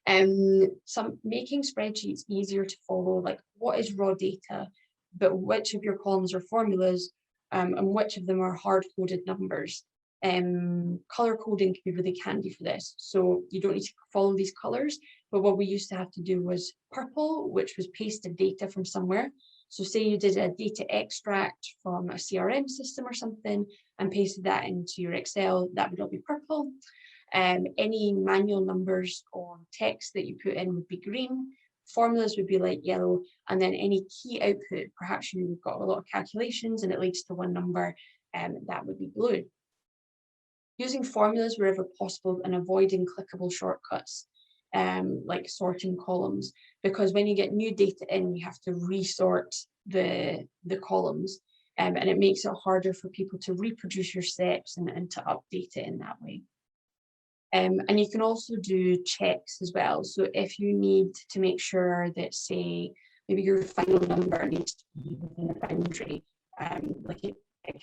Making spreadsheets easier to follow, like what is raw data, but which of your columns are formulas, and which of them are hard-coded numbers. Color coding can be really handy for this. So you don't need to follow these colors, but what we used to have to do was purple, which was pasted data from somewhere. So say you did a data extract from a CRM system or something and pasted that into your Excel, that would all be purple. Any manual numbers or text that you put in would be green. formulas would be light yellow, and then any key output, perhaps you've got a lot of calculations and it leads to one number, that would be blue. Using formulas wherever possible and avoiding clickable shortcuts, like sorting columns, because when you get new data in, you have to resort the columns, and it makes it harder for people to reproduce your steps and to update it in that way. And you can also do checks as well. So if you need to make sure that, say, maybe your final number needs to be within a boundary, like it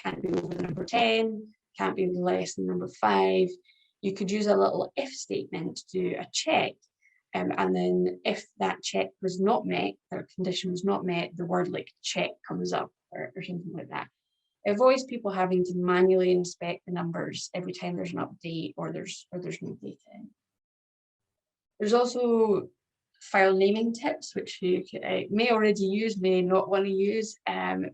can't be over the number 10, can't be less than number 5, you could use a little if statement to do a check. And then if that check was not met, or condition was not met, the word like check comes up or something like that. It avoids people having to manually inspect the numbers every time there's an update or there's new data in. There's also file naming tips, which you may already use, may not want to use,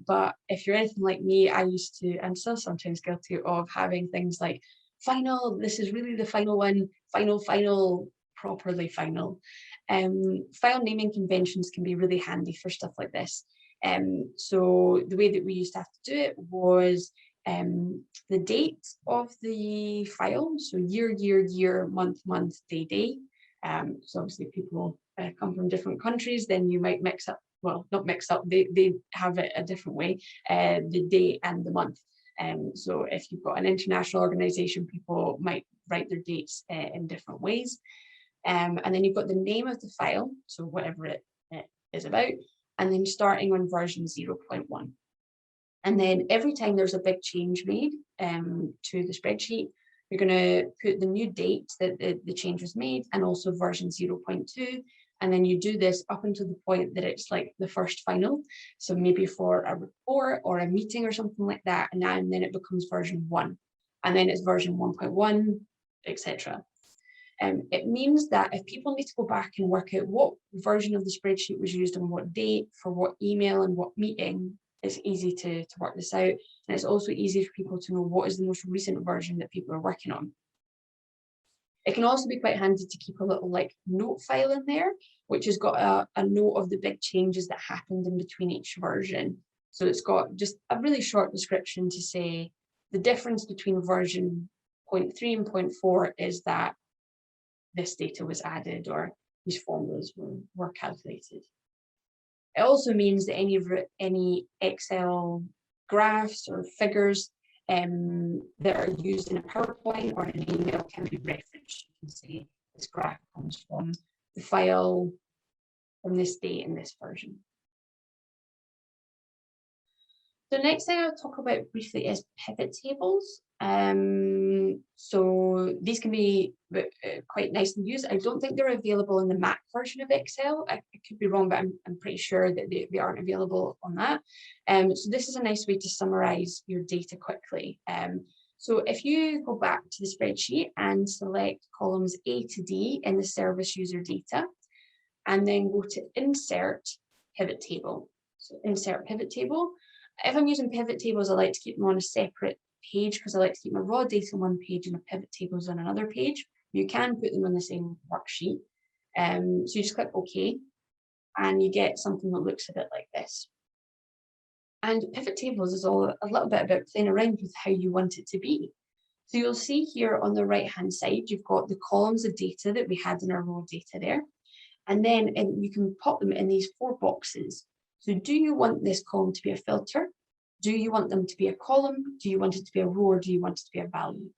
but if you're anything like me, I used to, and still sometimes guilty of having things like final, this is really the final one, final, properly final. File naming conventions can be really handy for stuff like this. So the way that we used to have to do it was the date of the file, so year, month, day. So obviously people come from different countries, then you might mix up, well, not mix up, they have it a different way, the day and the month. So if you've got an international organization, people might write their dates in different ways. And then you've got the name of the file, so whatever it is about, and then starting on version 0.1. And then every time there's a big change made to the spreadsheet, you're going to put the new date that the change was made and also version 0.2. And then you do this up until the point that it's like the first final. So maybe for a report or a meeting or something like that. And then it becomes version 1. And then it's version 1.1, etc. It means that if people need to go back and work out what version of the spreadsheet was used on what date, for what email and what meeting, it's easy to work this out. And it's also easy for people to know what is the most recent version that people are working on. It can also be quite handy to keep a little like note file in there, which has got a note of the big changes that happened in between each version. So it's got just a really short description to say the difference between version 0.3 and 0.4 is that this data was added or these formulas were calculated. It also means that any Excel graphs or figures that are used in a PowerPoint or in an email can be referenced. You can say this graph comes from the file from this date in this version. The next thing I'll talk about briefly is pivot tables. So these can be quite nice to use. I don't think they're available in the Mac version of Excel. I could be wrong, but I'm pretty sure that they aren't available on that. So this is a nice way to summarize your data quickly. So if you go back to the spreadsheet and select columns A to D in the service user data, and then go to insert pivot table. So insert pivot table. If I'm using pivot tables, I like to keep them on a separate page because I like to keep my raw data on one page and my pivot tables on another page. You can put them on the same worksheet. So you just click OK, and you get something that looks a bit like this. And pivot tables is all a little bit about playing around with how you want it to be. So you'll see here on the right-hand side, you've got the columns of data that we had in our raw data there. And then you can pop them in these 4 boxes. So do you want this column to be a filter? Do you want them to be a column? Do you want it to be a row, or do you want it to be a value?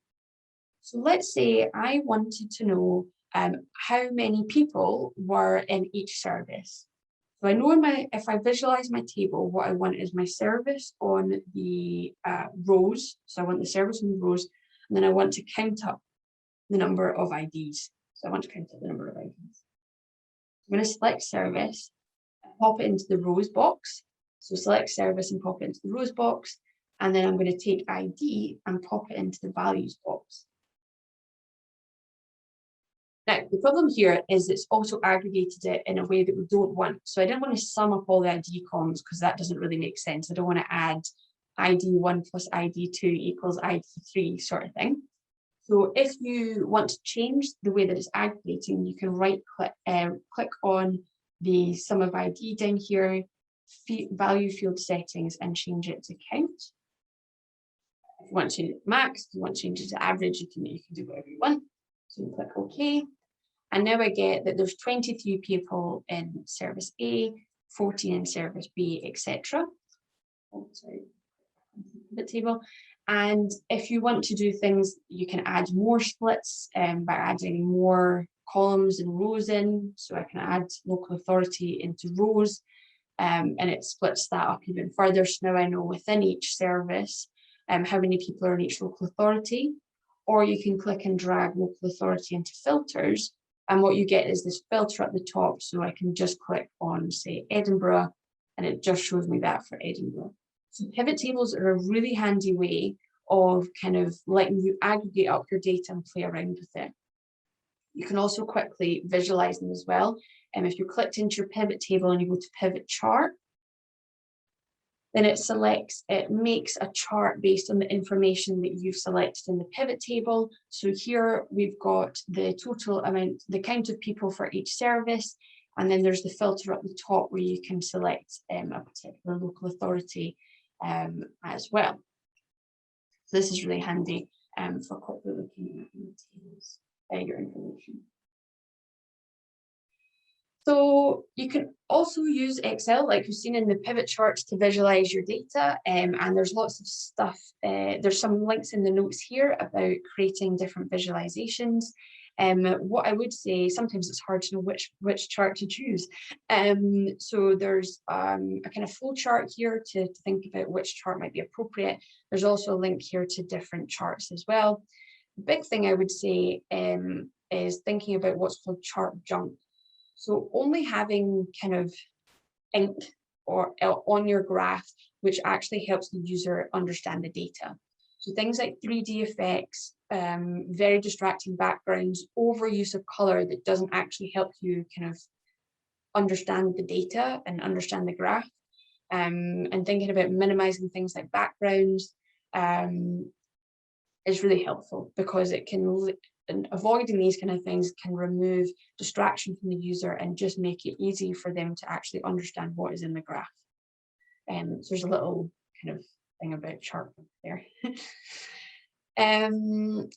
So let's say I wanted to know how many people were in each service. So I know if I visualize my table, what I want is my service on the rows. So I want the service on the rows, and then I want to count up the number of IDs. So I want to count up the number of IDs. I'm going to select service, pop it into the rows box. So select service and pop it into the rows box. And then I'm going to take ID and pop it into the values box. Now, the problem here is it's also aggregated it in a way that we don't want. So I didn't want to sum up all the ID columns because that doesn't really make sense. I don't want to add ID1 plus ID2 equals ID3 sort of thing. So if you want to change the way that it's aggregating, you can click on the sum of ID down here, value field settings, and change it to count. If you want to change it to max, if you want to change it to average, you can do whatever you want. So you click OK. And now I get that there's 23 people in service A, 14 in service B, etc. Oh, sorry, pivot table. And if you want to do things, you can add more splits by adding more columns and rows in. So I can add local authority into rows, and it splits that up even further. So now I know within each service how many people are in each local authority. Or you can click and drag local authority into filters. And what you get is this filter at the top. So I can just click on, say, Edinburgh, and it just shows me that for Edinburgh. So pivot tables are a really handy way of kind of letting you aggregate up your data and play around with it. You can also quickly visualize them as well. And if you clicked into your pivot table and you go to pivot chart, then it makes a chart based on the information that you've selected in the pivot table. So here we've got the total amount, the count of people for each service, and then there's the filter at the top where you can select a particular local authority as well. So this is really handy for quickly looking at your tables, your information. So you can also use Excel, like we've seen in the pivot charts, to visualize your data. And there's lots of stuff. There's some links in the notes here about creating different visualizations. What I would say, sometimes it's hard to know which chart to choose. So there's a kind of flow chart here to think about which chart might be appropriate. There's also a link here to different charts as well. The big thing I would say is thinking about what's called chart jump. So only having kind of ink or on your graph, which actually helps the user understand the data. So things like 3D effects, very distracting backgrounds, overuse of color that doesn't actually help you kind of understand the data and understand the graph. And thinking about minimizing things like backgrounds is really helpful, because it can, and avoiding these kind of things can remove distraction from the user and just make it easy for them to actually understand what is in the graph. So there's a little kind of thing about chart there.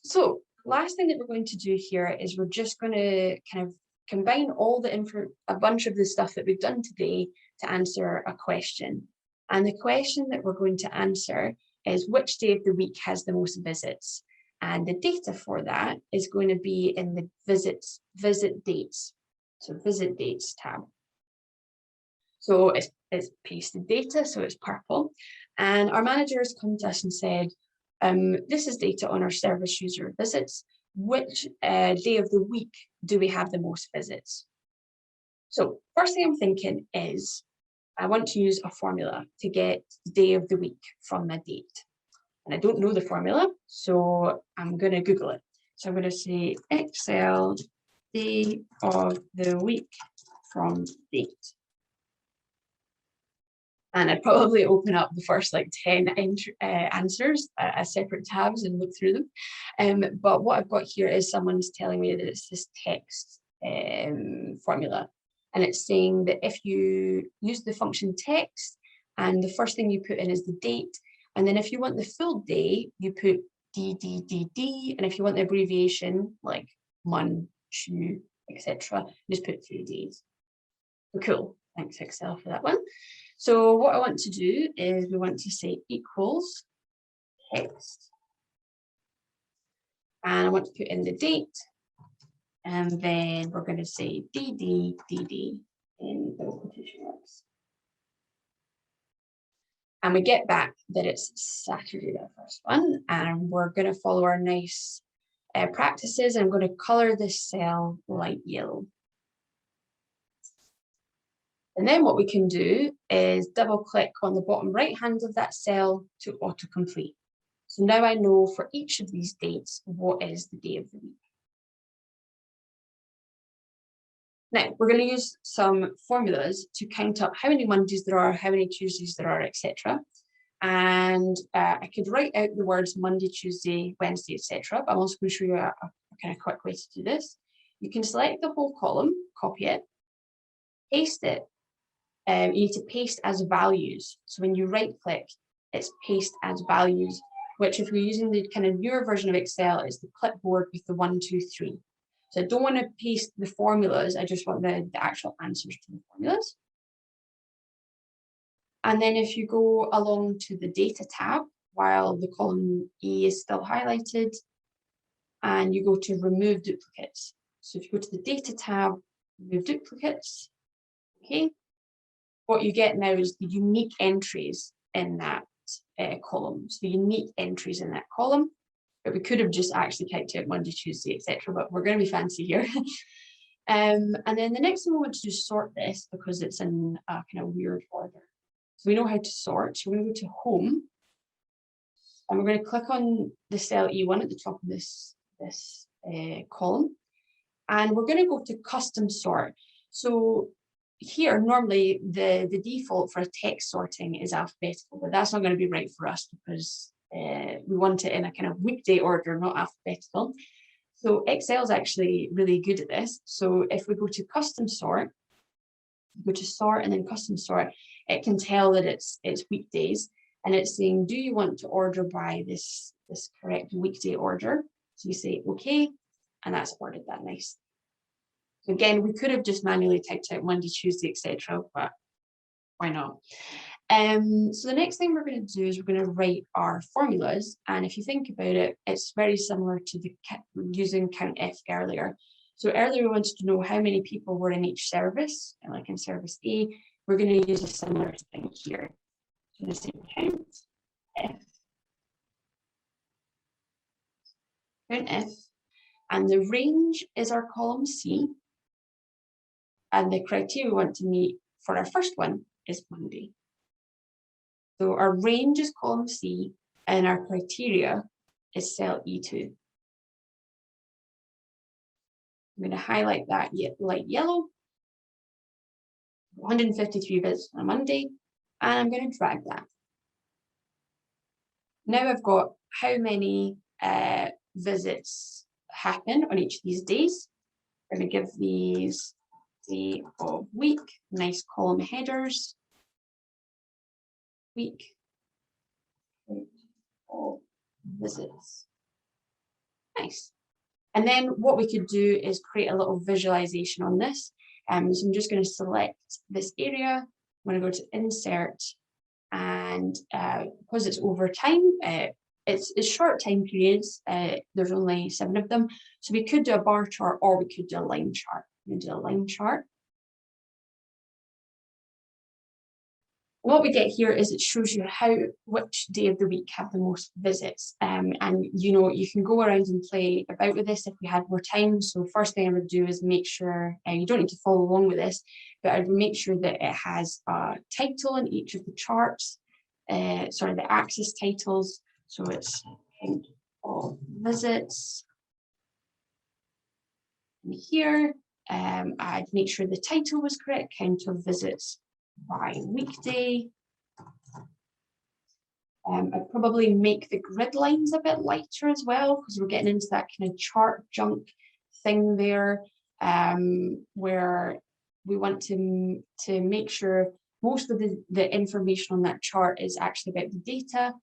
So last thing that we're going to do here is we're just going to kind of combine all the a bunch of the stuff that we've done today to answer a question. And the question that we're going to answer is, which day of the week has the most visits? And the data for that is going to be in the visit dates. So visit dates tab. So it's pasted data, so it's purple. And our manager has come to us and said, this is data on our service user visits. Which day of the week do we have the most visits? So first thing I'm thinking is, I want to use a formula to get the day of the week from the date. And I don't know the formula, so I'm going to Google it. So I'm going to say Excel day of the week from date. And I'd probably open up the first like 10 answers as separate tabs and look through them. But what I've got here is someone's telling me that it's this text formula. And it's saying that if you use the function text, and the first thing you put in is the date, and then if you want the full day, you put DDDD, and if you want the abbreviation like mon, chu, etc., just put 3 days. So cool, thanks Excel for that one. So what I want to do is we want to say equals text, and I want to put in the date, and then we're going to say DDDD in double quotation marks. And we get back that it's Saturday, the first one, and we're going to follow our nice practices. I'm going to color this cell light yellow. And then what we can do is double click on the bottom right hand of that cell to autocomplete. So now I know for each of these dates, what is the day of the week. Now, we're going to use some formulas to count up how many Mondays there are, how many Tuesdays there are, etc. And I could write out the words Monday, Tuesday, Wednesday, etc. But I'm also going to show you a kind of quick way to do this. You can select the whole column, copy it, paste it, you need to paste as values. So when you right click, it's paste as values, which if you're using the kind of newer version of Excel, is the clipboard with the 1, 2, 3. So I don't want to paste the formulas, I just want the actual answers to the formulas. And then if you go along to the data tab, while the column E is still highlighted, and you go to remove duplicates. So if you go to the data tab, remove duplicates, okay, what you get now is the unique entries in that column. So the unique entries in that column, but we could have just actually typed out Monday, Tuesday, etc. But we're going to be fancy here. And then the next thing we want to do is sort this because it's in a kind of weird order. So we know how to sort. So we're going to go to Home, and we're going to click on the cell E1 at the top of this column, and we're going to go to Custom Sort. So here, normally the default for a text sorting is alphabetical, but that's not going to be right for us because we want it in a kind of weekday order, not alphabetical. So Excel is actually really good at this. So if we go to Custom Sort, go to Sort and then Custom Sort, it can tell that it's weekdays, and it's saying, do you want to order by this correct weekday order? So you say OK, and that's ordered that nice. So again, we could have just manually typed out Monday, Tuesday, etc., but why not? So the next thing we're going to do is we're going to write our formulas, and if you think about it, it's very similar to the using COUNTIF earlier. So earlier we wanted to know how many people were in each service, and like in service A, we're going to use a similar thing here. So the same COUNTIF, and the range is our column C, and the criteria we want to meet for our first one is Monday. So our range is column C, and our criteria is cell E2. I'm going to highlight that light yellow, 153 visits on a Monday, and I'm going to drag that. Now I've got how many visits happen on each of these days. I'm going to give these day of week, nice column headers. Week of visits. Nice. And then what we could do is create a little visualization on this. So I'm just going to select this area. I'm going to go to Insert, and because it's over time, it's short time periods. There's only 7 of them. So we could do a bar chart, or we could do a line chart. I'm going to do a line chart. What we get here is it shows you which day of the week have the most visits, and you can go around and play about with this if we had more time. So first thing I would do is make sure, you don't need to follow along with this, but I would make sure that it has a title in each of the charts, the axis titles. So it's count of visits. And here, I'd make sure the title was correct, count of visits by weekday. I'd probably make the grid lines a bit lighter as well, because we're getting into that kind of chart junk thing there, where we want to make sure most of the information on that chart is actually about the data.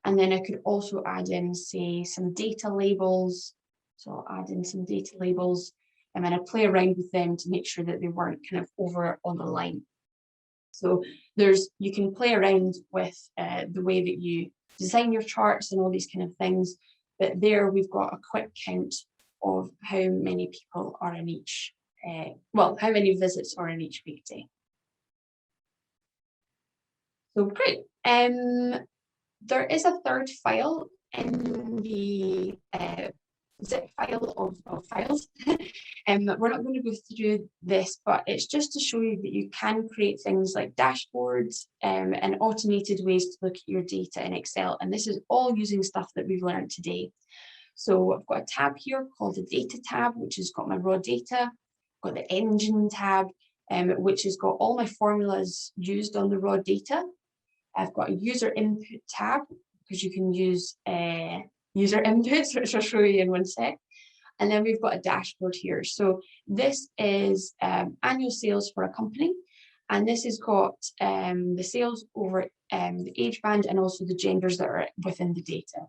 And then I could also add in, say, some data labels. So I'll add in some data labels, and then I play around with them to make sure that they weren't kind of over on the line. So you can play around with the way that you design your charts and all these kind of things. But there we've got a quick count of how many people are in each, how many visits are in each weekday. So great. There is a third file in the zip file of files. We're not going to go through this, but it's just to show you that you can create things like dashboards and automated ways to look at your data in Excel. And this is all using stuff that we've learned today. So I've got a tab here called the Data tab, which has got my raw data. I've got the Engine tab, which has got all my formulas used on the raw data. I've got a User Input tab, because you can use user inputs, which I'll show you in one sec. And then we've got a dashboard here. So this is annual sales for a company. And this has got the sales over the age band and also the genders that are within the data.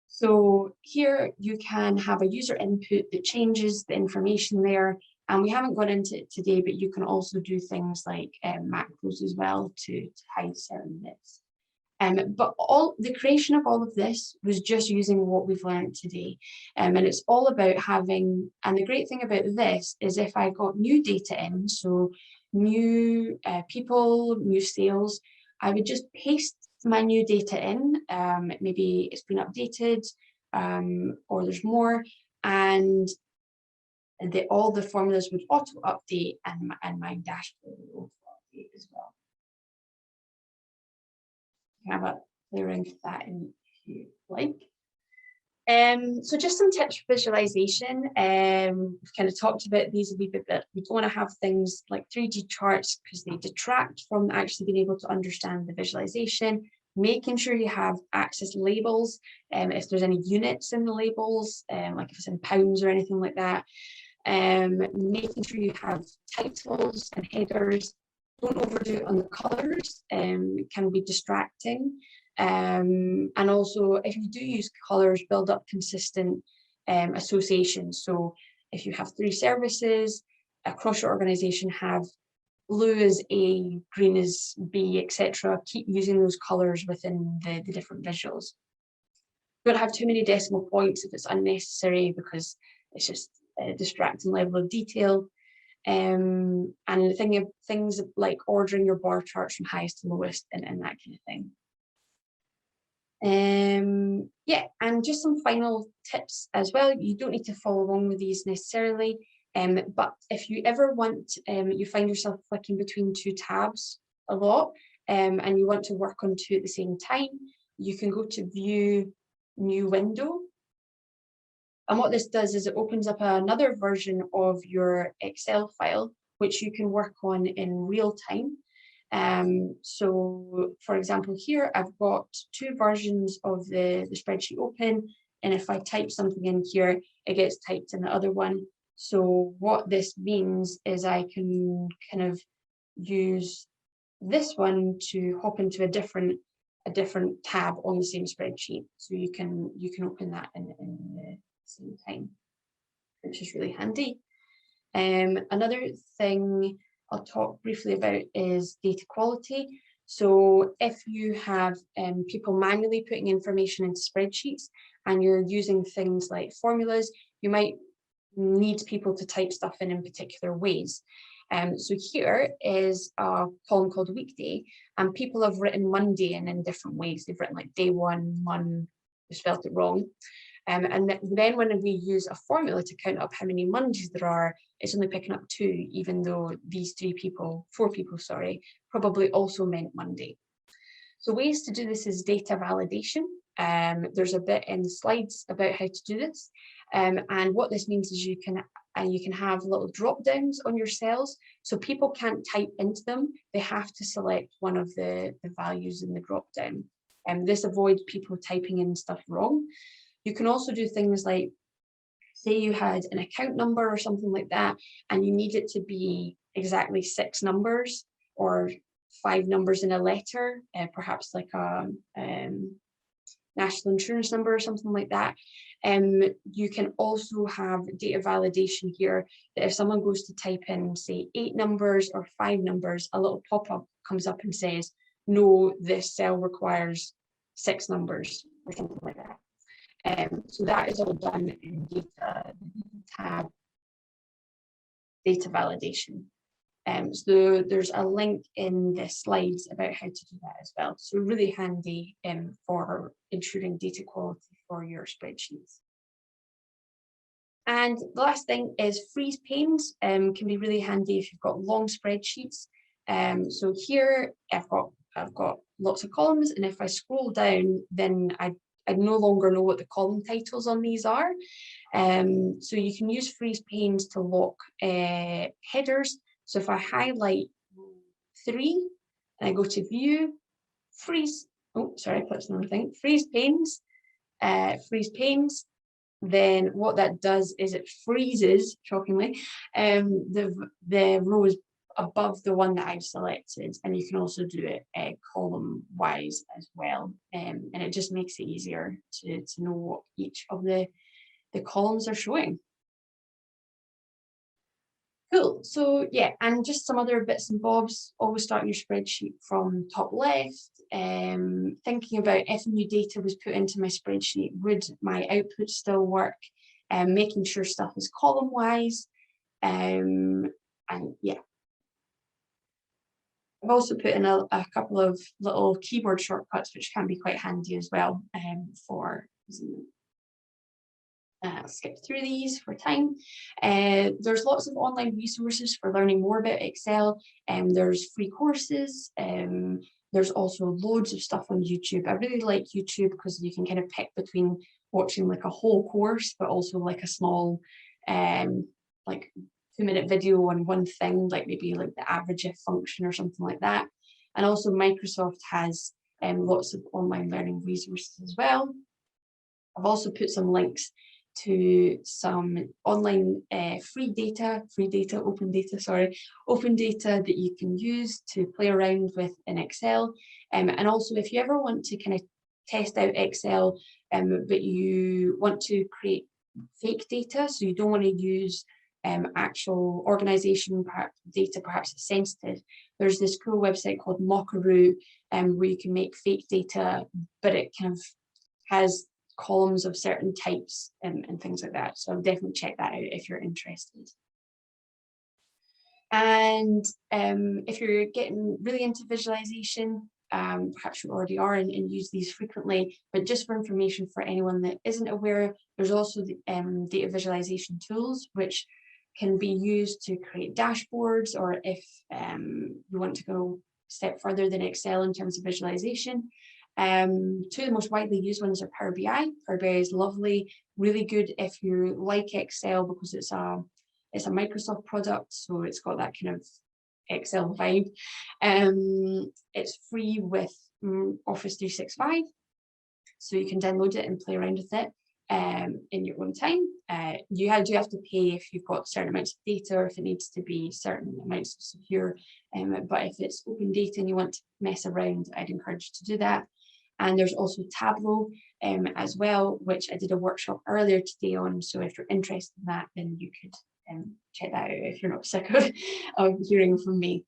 So here you can have a user input that changes the information there. And we haven't got into it today, but you can also do things like macros as well to hide certain bits. But the creation of all of this was just using what we've learned today. And it's all about having, and the great thing about this is if I got new data in, so new people, new sales, I would just paste my new data in. Maybe it's been updated or there's more, and all the formulas would auto update and my dashboard would auto update as well. You can have a play around with that if you like. So just some tips for visualization. We've kind of talked about these a wee bit, but we don't want to have things like 3D charts because they detract from actually being able to understand the visualization. Making sure you have access labels, if there's any units in the labels, like if it's in pounds or anything like that. Making sure you have titles and headers. Don't overdo it on the colors, it can be distracting. And also, if you do use colors, build up consistent associations. So if you have 3 services across your organization, have blue is A, green is B, etc. Keep using those colors within the different visuals. Don't have too many decimal points if it's unnecessary because it's just a distracting level of detail. And the things like ordering your bar charts from highest to lowest and that kind of thing. Yeah, and just some final tips as well. You don't need to follow along with these necessarily. But if you ever want, you find yourself flicking between 2 tabs a lot, and you want to work on 2 at the same time, you can go to View, New Window. And what this does is it opens up another version of your Excel file, which you can work on in real time. So for example, here I've got 2 versions of the spreadsheet open. And if I type something in here, it gets typed in the other one. So what this means is I can kind of use this one to hop into a different tab on the same spreadsheet. So you can open that in the same time, which is really handy. Another thing I'll talk briefly about is data quality. So if you have people manually putting information into spreadsheets and you're using things like formulas, you might need people to type stuff in particular ways. So here is a column called weekday, and people have written Monday in different ways. They've written like day 1, Mon, they spelled it wrong. And then when we use a formula to count up how many Mondays there are, it's only picking up 2, even though these 4 people, sorry, probably also meant Monday. So ways to do this is data validation. There's a bit in the slides about how to do this. And what this means is you can have little drop downs on your cells. So people can't type into them. They have to select one of the values in the drop down. This avoids people typing in stuff wrong. You can also do things like, say you had an account number or something like that, and you need it to be exactly 6 numbers or 5 numbers in a letter, perhaps like a national insurance number or something like that. You can also have data validation here, that if someone goes to type in, say, 8 numbers or 5 numbers, a little pop-up comes up and says, no, this cell requires 6 numbers or something like that. So that is all done in data tab, data validation. So there's a link in the slides about how to do that as well. So really handy for ensuring data quality for your spreadsheets. And the last thing is freeze panes. Can be really handy if you've got long spreadsheets. So here I've got lots of columns, and if I scroll down, then I no longer know what the column titles on these are. So you can use freeze panes to lock headers. So if I highlight 3 and I go to view, freeze, oh, sorry, I clicked another thing, freeze panes, then what that does is it freezes, shockingly, the rows above the one that I've selected, and you can also do it column wise as well, and it just makes it easier to know what each of the columns are showing. Cool. So yeah, and just some other bits and bobs. Always start your spreadsheet from top left. Thinking about if new data was put into my spreadsheet, would my output still work? Making sure stuff is column wise. And yeah. I've also put in a couple of little keyboard shortcuts, which can be quite handy as well for skip through these for time. There's lots of online resources for learning more about Excel. There's free courses. There's also loads of stuff on YouTube. I really like YouTube because you can kind of pick between watching like a whole course, but also like a small like 2-minute video on one thing, like maybe like the average if function or something like that. And also Microsoft has lots of online learning resources as well. I've also put some links to some online open data that you can use to play around with in Excel. And also if you ever want to kind of test out Excel, but you want to create fake data, so you don't want to use actual organization data, perhaps it's sensitive, there's this cool website called Mockaroo, where you can make fake data, but it kind of has columns of certain types and things like that. So definitely check that out if you're interested. And if you're getting really into visualization, perhaps you already are and use these frequently, but just for information for anyone that isn't aware, there's also the data visualization tools, which can be used to create dashboards, or if you want to go a step further than Excel in terms of visualization. Two of the most widely used ones are Power BI. Power BI is lovely, really good if you like Excel because it's a Microsoft product, so it's got that kind of Excel vibe. It's free with Office 365, so you can download it and play around with it in your own time. You do have to pay if you've got certain amounts of data, or if it needs to be certain amounts of secure, but if it's open data and you want to mess around, I'd encourage you to do that. And there's also Tableau as well, which I did a workshop earlier today on, so if you're interested in that, then you could check that out if you're not sick of hearing from me.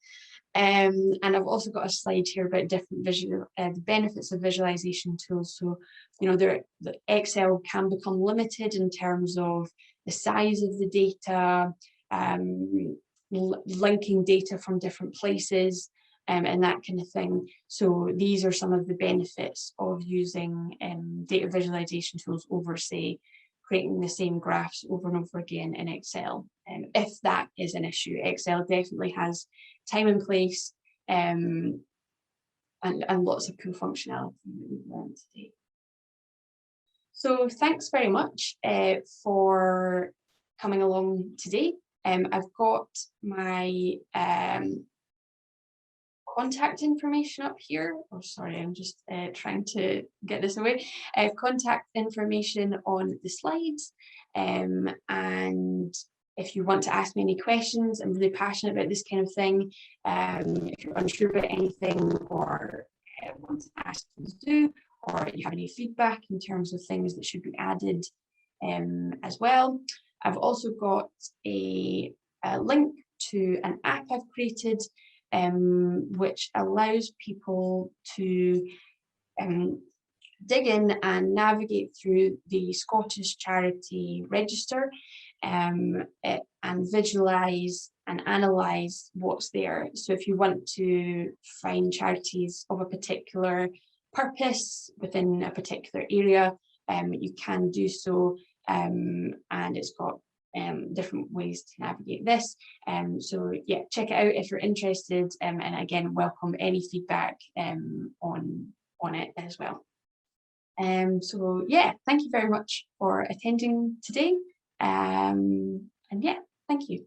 And I've also got a slide here about different the benefits of visualization tools. So, you know, the Excel can become limited in terms of the size of the data, linking data from different places, and that kind of thing. So these are some of the benefits of using data visualization tools over, say, creating the same graphs over and over again in Excel. If that is an issue, Excel definitely has time and place and lots of cool functionality that we've learned today. So thanks very much for coming along today. I've got my contact information up here. Oh, sorry, I'm just trying to get this away. Contact information on the slides. And if you want to ask me any questions, I'm really passionate about this kind of thing. If you're unsure about anything or want to ask, please do. Or you have any feedback in terms of things that should be added as well. I've also got a link to an app I've created, which allows people to dig in and navigate through the Scottish Charity Register and visualise and analyse what's there. So if you want to find charities of a particular purpose within a particular area, you can do so, and it's got different ways to navigate this. So yeah, check it out if you're interested, and again, welcome any feedback on it as well. So yeah, thank you very much for attending today, and yeah, thank you.